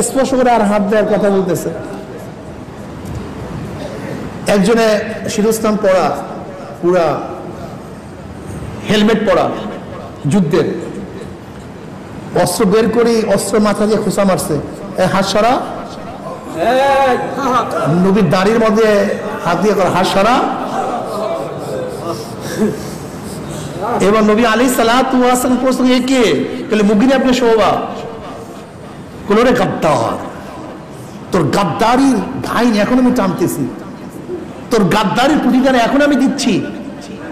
স্পর্শ করে আর হাত দেওয়ার কথা বলতেছে। একজনে শিরস্থান পরা, পুরা হেলমেট পরা, যুদ্ধের অস্ত্র বের করে অস্ত্র মাথা দিয়ে খোঁচা মারছে, হাত সরা, নবীর দাড়ির মধ্যে হাত দিয়ে হাত সরা। এবার নবী আলাইহিস সালাতু ওয়াস সালাম প্রশ্ন, এ কে? বলে মুগিরা ইবনে শুবা। কোন রে গাদ্দার, তোর গাদ্দারির ভাই এখন আমি টানতেছি, তোর গাদ্দারির প্রতিদান এখন আমি দিচ্ছি,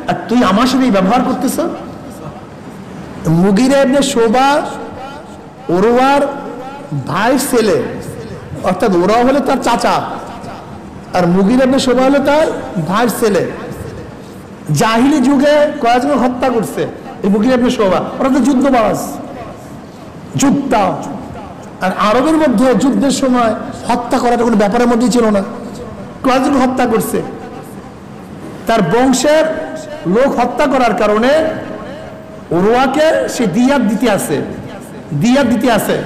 আর তুই আমার সাথে ব্যবহার করতেছ। মুগিরা ইবনে শুবা ওরওয়ার ভাই ছেলে, অর্থাৎ ওরা হলো তার চাচা, আর মুগিরা ইবনে শুবা হলো তার ভাই ছেলে। জাহিলি যুগে কয়েকজন হত্যা করছে এই মুগিরা ইবনে শুবা, ওরা তো যুদ্ধবাজ, যোদ্ধা। আর আরবের মধ্যে যুদ্ধের সময় হত্যা করাটা কোনো ব্যাপারের মধ্যেই ছিল না, কয়েকজন হত্যা করছে। তার বংশের লোক হত্যা করার কারণে ওরওয়াকে সে দিয়াত দিতে আছে,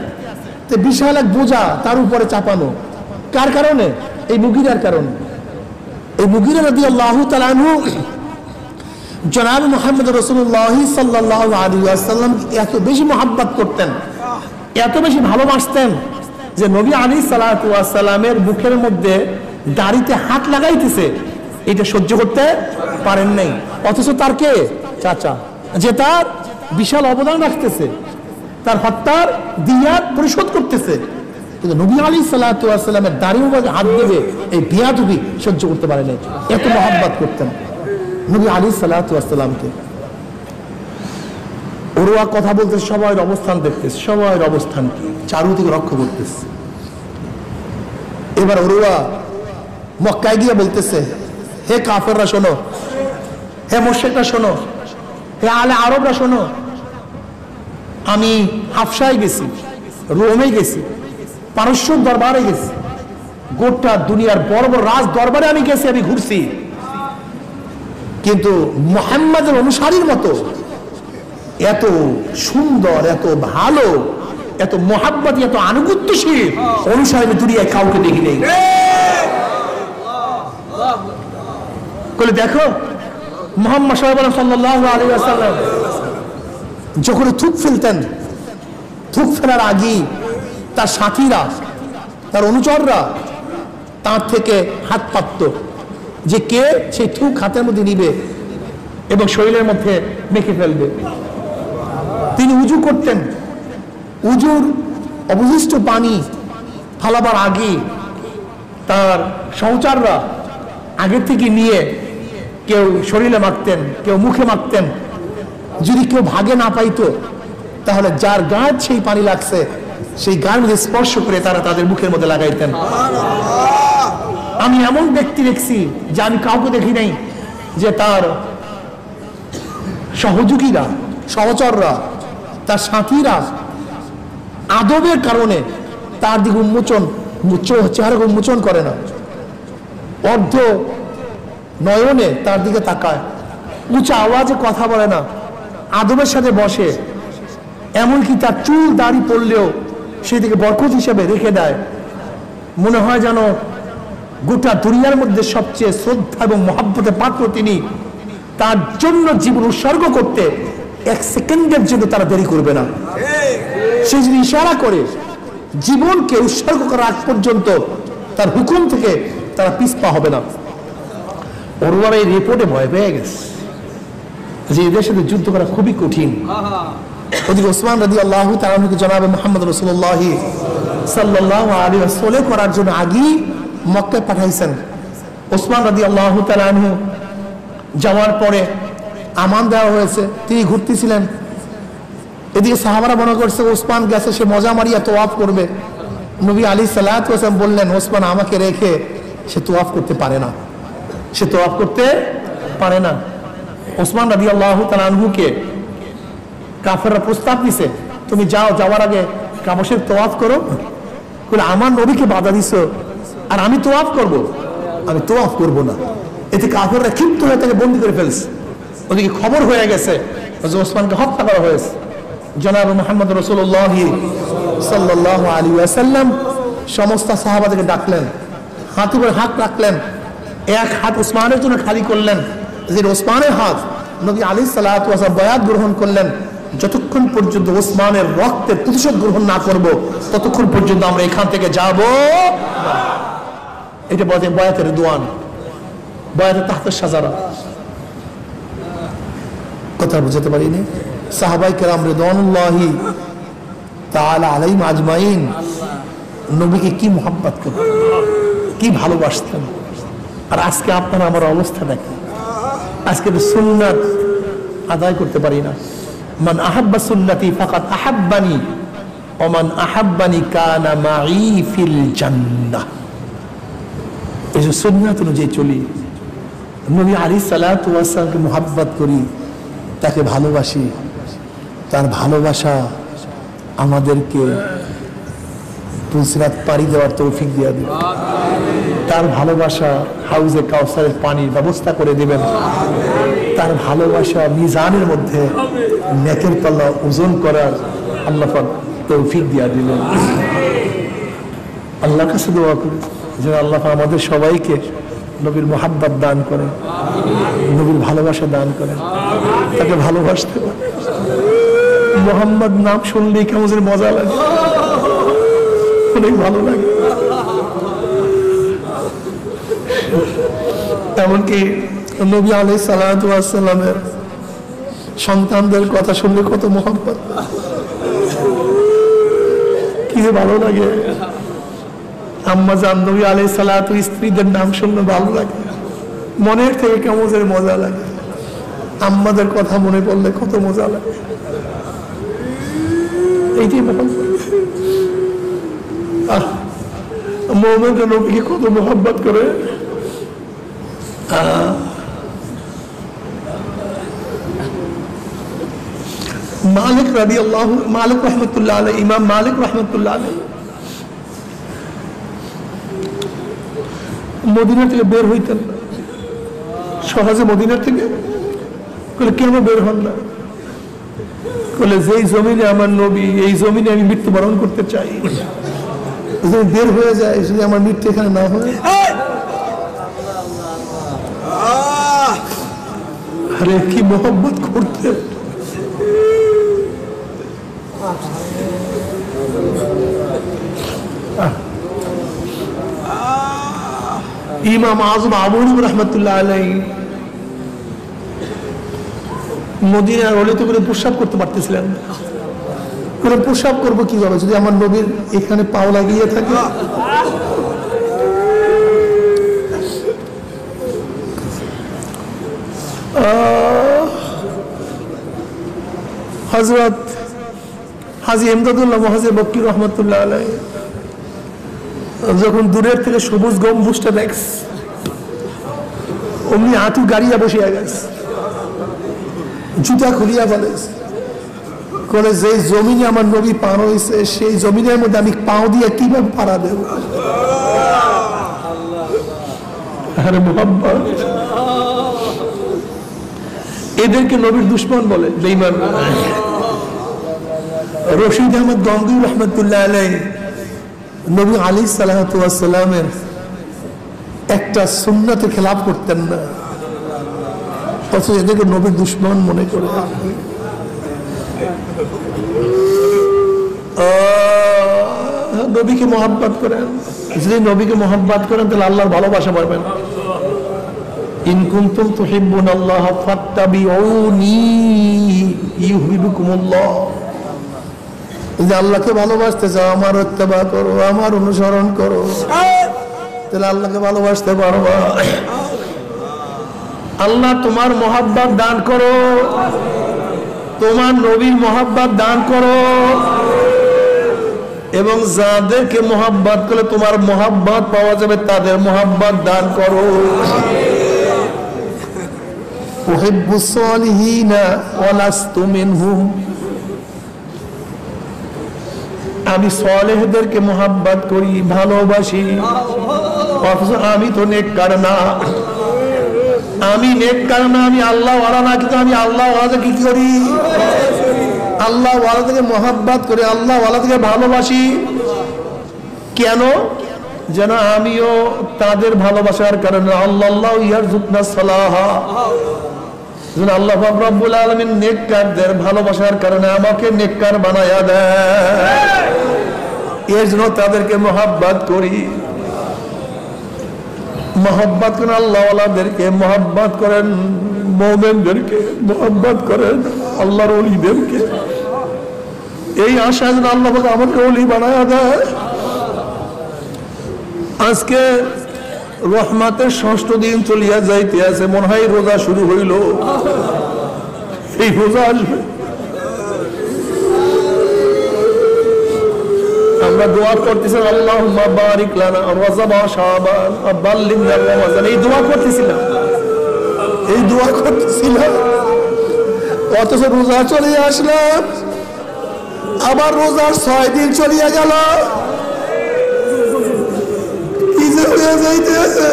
তো বিশাল এক বোঝা তার উপরে চাপানো। কার কারণে? এই মুগিরার কারণে। এই মুগিরা রাদিয়াল্লাহু তাআলা আনহু জনাব মুহাম্মদ রাসূলুল্লাহ সাল্লাল্লাহু আলাইহি ওয়াসাল্লাম এত বেশি মহব্বত করতেন, এত বেশি ভালোবাসতেন যে নবী আলাইহিস সালাতু ওয়াস সালামের মুখের মধ্যে দাড়িতে হাত লাগাইতেছে, এটা সহ্য করতে পারেন নাই। অথচ তার কে? চাচা, যে তার বিশাল অবদান রাখতেছে, তার হত্যার দিয়াত পরিশোধ করতেছে, কিন্তু নবী আলাইহিস সালাতু ওয়াস সালামের দাড়ির মধ্যে হাত দেবে এই বেয়াদবি সহ্য করতে পারে নাই। এত মহব্বত করতেন নবী আলাইহিস সালাতু ওয়াস সালামকে। ওরওয়া কথা বলতেছে, সবাই অবস্থান দেখতেছে, সবাই অবস্থান কি চারুদিকে রক্ষা করতেছে। এবার ওরওয়া মক্কায় গিয়ে বলতেছে, হে কাফেররা শোনো, হে মুশরিকরা শোনো, হে আলে আরবরা শোনো, আমি হাফসায় গেছি, রোমে গেছি, পারস্য দরবারে গেছি, গোটা দুনিয়ার বড় বড় রাজ দরবারে আমি গেছি, আমি ঘুরছি, কিন্তু মুহাম্মাদের অনুসারীর মতো এত সুন্দর, এত ভালো, এত মহাব্বতী, এত আনুগত্যশীল অনুসারী আমি দুনিয়ায় কাউকে দেখি নেই। বলে দেখো মুহাম্মদ সাল্লাল্লাহু আলাইহি ওয়াসাল্লাম যখন থুক ফেলতেন, থুক ফেলার আগে তার সাথীরা, তার অনুচররা তার থেকে হাত পাতত, যে কে সেই থুক হাতের মধ্যে নিবে এবং শরীরের মধ্যে মেখে ফেলবে। তিনি উজু করতেন, উজুর অবশিষ্ট পানি ফালাবার আগে তার সহচররা আগের থেকে নিয়ে কেউ শরীরে মাখতেন, কেউ মুখে মাখতেন। যদি কেউ ভাগে না পাইতো তাহলে যার গায়ে সেই পানি লাগছে সেই গায়ের মধ্যে স্পর্শ করে তারা তাদের মুখের মধ্যে লাগাইতেন। আমি এমন ব্যক্তি দেখছি যে আমি কাউকে দেখি নাই যে তার সহযোগীরা, সহচররা, তার সাথীরা আদবের কারণে তার দিকে চেহারা উন্মোচন করে না, অর্ধ নয়নে তার দিকে তাকায়, উঁচা আওয়াজে কথা বলে না, আদবের সাথে বসে, এমনকি তার চুল দাড়ি পড়লেও সেদিকে বরকত হিসেবে রেখে দেয়। মনে হয় যেন গোটা দুনিয়ার মধ্যে সবচেয়ে শ্রদ্ধা এবং মহব্বতের পাত্র তিনি, তার জন্য জীবন উৎসর্গ করতে এক সেকেন্ডের জন্য তারা দেরি করবে না। সে যদি ইশারা করে জীবনকে উৎসর্গ করার আগ পর্যন্ত তার হুকুম থেকে তারা পিছপা হবে না। ওরওয়ার এই রিপোর্টে ভয় পেয়ে গেছে যে এদের সাথে যুদ্ধ করা খুবই কঠিন। ওদিকে ওসমান রাদিয়াল্লাহু তাআলা আনহুকে জনাবে মুহাম্মদ রাসূলুল্লাহ সাল্লাল্লাহু আলাইহি ওয়াসাল্লাম করার জন্য আগেই মক্কায় পাঠাইছেন। ওসমান রাদিয়াল্লাহু তাআলা আনহু যাওয়ার পরে আমান দেওয়া হয়েছে, তিনি ঘুরতেছিলেন। এদিকে সাহাবারা মনে করছে ওসমান গেছে, সে মজা মারিয়া তোয়াফ করবে। নবী আলাইহিস সালাতু ওয়াস সালাম বললেন, ওসমান আমাকে রেখে সে তোয়াফ করতে পারে না, সে তোয়াফ করতে পারে না। ওসমান রাদিয়াল্লাহু তাআলা আনহুকে কাফেররা প্রস্তাব দিছে, তুমি যাও, যাওয়ার আগে কাবাশের তোয়াফ করো। বলে আমার নবীকে বাধা দিছ আর আমি তোয়াফ করব? আমি তোয়াফ করব না। এতে কাফেররা ক্ষিপ্ত হয়ে তাকে বন্দী করে ফেলছে। ওদিকে খবর হয়ে গেছে ওসমানকে হত্যা করা হয়েছে। জনাব মুহাম্মদ রাসূলুল্লাহ সাল্লাল্লাহু আলাইহি ওয়াসাল্লাম সমস্ত সাহাবাদেরকে ডাকলেন, হাত উপরে হাত রাখলেন, এক হাত ওসমানের জন্য খালি করলেন, যে ওসমানের হাত নবী আলাইহিস সালাতু ওয়াস সালাম বয়াত গ্রহণ করলেন, যতক্ষণ পর্যন্ত ওসমানের রক্তের প্রতিশোধ গ্রহণ না করব ততক্ষণ পর্যন্ত আমরা এখান থেকে যাব। এটা বলে বয়াতের দোয়ান, বয়াতের তাহতে সাজারা। কথা বুঝাতে পারিনি? সাহাবায়ে কেরাম রিদওয়ানুল্লাহি তাআলা আলাইহিম আজমাইন নবীকে কি মুহাব্বত করতেন, কি ভালোবাসতেন। আর আজকে আপনার আমার অবস্থা দেখেন, আজকে তো সুন্নাত আদায় করতে পারি না। মান আহাব্বা সুন্নতি ফাকাদ আহাব্বানি ওয়া মান আহাব্বানি কানা মাই ফিল জান্নাহ। এই যে সুন্নাত অনুযায়ী চলি, নবী আলাইহিস সালাতু ওয়াস সালামকে মুহাব্বত করি, তাকে ভালোবাসি, তার ভালোবাসা আমাদেরকে পুসরাত পাড়ি দেওয়ার তৌফিক দিয়ে দিবেন। তার ভালোবাসা হাউজে কাউসারের পানির ব্যবস্থা করে দিবেন। তার ভালোবাসা মিজানের মধ্যে নেকের পাল্লা ওজন করার আল্লাহ পাক তৌফিক দিয়ে দিলেন। আল্লাহর কাছে দোয়া করি যেন আল্লাহ আমাদের সবাইকে নবীর মুহাব্বত দান করেন, নবীর ভালোবাসা দান করেন, তাকে ভালোবাসতে পারে। মুহাম্মদ নাম শুনলেই কেমন যেন মজা লাগে, অনেক ভালো লাগে। এমনকি নবী আলাইহিস সালাতু ওয়াস সালামের সন্তানদের কথা শুনলে কত মুহাব্বত, কি যে ভালো লাগে। আম্মা জান নবী আলাইহিস সালাতু স্ত্রীদের নাম শুনলে ভালো লাগে, মনের থেকে কেমন যেন মজা লাগে। আম্মাদের কথা মনে পড়লে কত মজা লাগে। এইটাই মুমিনরা নবীকে কত মুহাব্বত করে। মালিক রাদিয়াল্লাহু মালিক রাহমাতুল্লাহ আলাইহি, ইমাম মালিক রাহমাতুল্লাহ আলাইহি মদিনা থেকে বের হইতেন না সহজে। মদিনা থেকে বলে কেন বের হন না? বলে যেই জমিনে আমার নবী, এই জমিনে আমি মৃত্যুবরণ করতে চাই। যদি বের হয়ে যায়, যদি আমার মৃত্যু এখানে না হয়, আরে কি মোহাম্মত করতে। ইমাম আযম আবু হানিফা রাহমাতুল্লাহ আলাইহি মদিনার অলিতে করে প্রস্রাব করতে পারতেছিলেন না। প্রস্রাব করবো কিভাবে যদি আমার নবীর এখানে পাও লাগিয়ে থাকে? হযরত হাজী ইমদাদুল্লাহ মুহাজির বক্কি রহমাতুল্লাহ আলাইহি যখন দূরের থেকে সবুজ গম্বুজটা দেখস, অমনি হাঁটু গাড়িয়া বসিয়া গেছে, জুতা খুলিয়া ফেলেছে। বলে যে জমিনে আমার নবী পার হয়েছে, সেই জমিনের মধ্যে আমি পাও দিয়ে কিভাবে পাড়া দেব? আরে মুহাব্বত। এদেরকে নবীর দুশমন বলে, বেঈমান। রশিদ আহমদ গঙ্গুই রহমতুল্লাহ আলাইহি নবী আলাইহিস সালাতু ওয়াস সালামের একটা সুন্নতে খেলাফ করতেন না, অথচ এদেরকে নবীর দুশমন মনে করে। নবীকে মহব্বত করেন, যদি নবীকে মহব্বত করেন তাহলে আল্লাহর ভালোবাসা পাবেন। ইন কুনতুম তুহিব্বুনাল্লাহ ফাত্তাবিউনি ইউহিব্বুকুমুল্লাহ। যদি আল্লাহকে ভালোবাসতে চাও, আমার ইত্তেবা করো, আমার অনুসরণ করো, তাহলে আল্লাহকে ভালোবাসতে পারবা। আল্লাহ তোমার মহব্বত দান করো, তোমার নবীর মহব্বত দান করো, এবং যাদেরকে মহব্বত করলে তোমার মহব্বত পাওয়া যাবে তাদের মহব্বত দান করো। উহিব্বুস সালিহিনা ওয়া লাস্তু মিনহুম। আমি সালেহদেরকে মোহাব্বত করি, ভালোবাসি, অথচ আমি তো নেককার না। আমি নেককার না, আমি আল্লাহ ওয়ালা না, কিন্তু আমি আল্লাহ ওয়ালাকে কি করি? আল্লাহ ওয়ালা থেকে মোহাব্বত করে, আল্লাহ ওয়ালা থেকে ভালোবাসি। কেন? যেন আমিও তাদের ভালোবাসার কারণে আল্লাহ ইয়ারযুকনা সালাহা, যেন আল্লাহ রাব্বুল আলামিন নেককারদের ভালোবাসার কারণে আমাকে নেককার বানায়া দেয়। এর জন্য তাদেরকে মোহাব্বত করি। মোহাব্বত করেন আল্লাহ ওয়ালাদেরকে, মোহাব্বত করেন মুমিনদেরকে, মোহাব্বত করেন আল্লাহর ওলিদেরকে। এই আশা যেন আল্লাহ আমাকে ওলি বানায়া দেয়। আজকে রহমতের ষষ্ঠ দিন চলিয়া যাইতে আছে, মনে হয় রোজা শুরু হইল। এই রোজা আসবে, আমরা দোয়া করতেছিলাম আল্লাহুম্মা বারিক লানা রজব ওয়া শাবান ওয়া বাল্লিগনা রমাদান। এই দোয়া করতেছিলাম, এই দোয়া করতেছিলাম, অথচ রোজা চলে আসলাম, আবার রোজার 6 দিন চলিয়া গেল। কি যে হয়ে যাইতে আছে।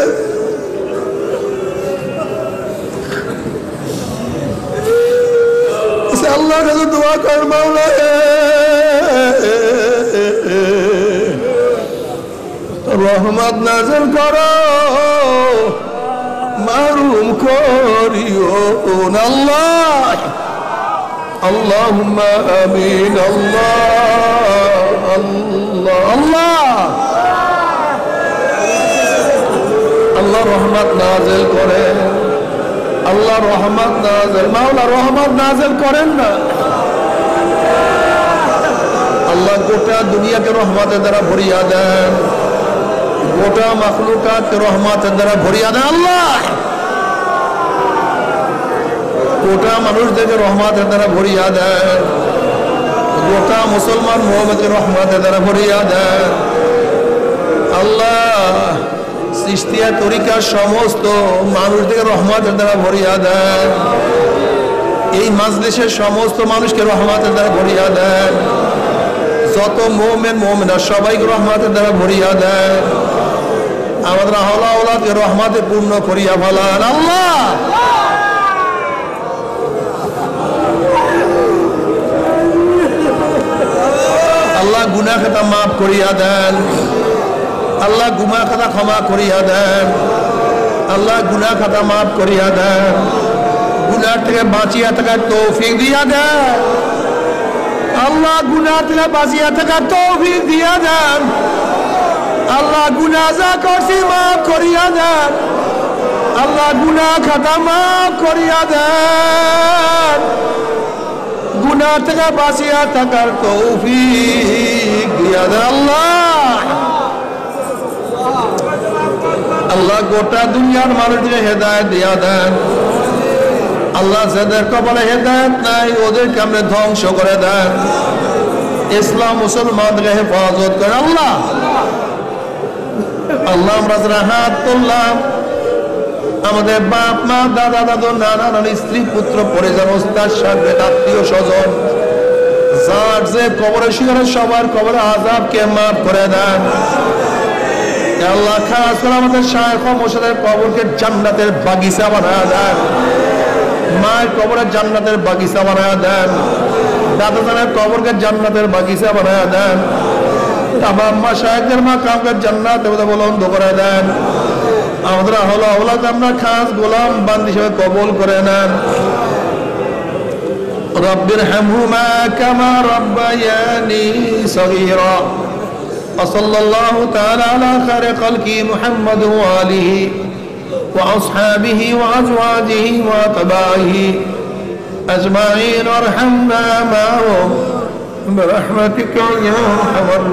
আল্লাহর কাছে দোয়া কর, মাওলা রহমত নাযিল করো, মারুম করিও আল্লাহ। আল্লাহুম্মা আমিন। আল্লাহ আল্লাহ আল্লাহ আল্লাহ রহমত নাযিল করেন, আল্লাহ রহমত নাযিল, মাওলা রহমত নাযিল করেন না। আল্লাহ গোটা দুনিয়াকে রহমতের দ্বারা ভরিয়া দেন, গোটা মাখলুকাতকে রহমতের দ্বারা ভরিয়া দেন আল্লাহ। গোটা মানুষদেরকে রহমতের দ্বারা ভরিয়া দেন, গোটা মুসলমান মুমিনকে রহমতের দ্বারা ভরিয়া দেন আল্লাহ। চিশতিয়া তরিকার সমস্ত মানুষদেরকে রহমতের দ্বারা ভরিয়া দেন, এই মাজলিসের সমস্ত মানুষকে রহমতের দ্বারা ভরিয়া দেন, যত মুমিন মুমিনা সবাইকে রহমতের দ্বারা ভরিয়া দেন। আমাদের আহলা আওলাদকে রহমতে পূর্ণ করিয়া ফেলান আল্লাহ। আল্লাহ গুনাহ খাতা মাফ করিয়া দেন, আল্লাহ গুনাহ খাতা ক্ষমা করিয়া দেন, আল্লাহ গুনাহ খাতা মাফ করিয়া দেন, গুনাহ থেকে বাঁচিয়া থাকার তৌফিক দিয়া দেন আল্লাহ। গুনাহ থেকে বাঁচিয়া থাকার তৌফিক দিয়া দেন আল্লাহ। গুনাহ যা করছি মাফ করিয়া দেন আল্লাহ, গুনাহ খাতা মাফ করিয়া দেন, গুনাহ থেকে বাঁচিয়া থাকার তৌফিক দিয়া দেন আল্লাহ। আল্লাহ গোটা দুনিয়ার মানুষকে হেদায়েত দিয়া দেন আল্লাহ। যাদের কপালে হেদায়েত নাই ওদেরকে আপনি ধ্বংস করে দেন। ইসলাম মুসলমানকে হেফাজত করেন আল্লাহ। আল্লাহ আমরা যারা হাত তুললাম, আমাদের বাপ মা দাদা দাদু নানা নানি স্ত্রী পুত্র পরিজন ওস্তাদ সাহেব আত্মীয় স্বজন যার যে কবরে শুয়ে সবার কবরে আযাবকে মাফ করে দেন আল্লাহ। খাস করে আমাদের শায়েখ ও মুর্শিদের কবরকে জান্নাতের বাগিচা বানায় দেন, মায়ের কবরে জান্নাতের বাগিচা বানায় দেন, দাদা দাদার কবরকে জান্নাতের বাগিচা বানায় দেন। আমার মাশায়েখদের মাকামকে জান্নাতে বুলন্দ করে দেন। আমাদের আহলে আওলাদ আমরা খাস গোলাম বান্দী হিসেবে কবুল করে নেন। রব্বিরহামহুমা কামা রাব্বায়ানি সগীরা। ওয়াসাল্লাল্লাহু তাআলা আলা খায়রি খালকি মুহাম্মদ ওয়া আলিহি ওয়া আসহাবিহি ওয়া আজওয়াজিহি ওয়া তাবাইহি আজমাইন। ওয়ারহামনা মা'হুম বিরহমাতিকা ইয়া আরহামার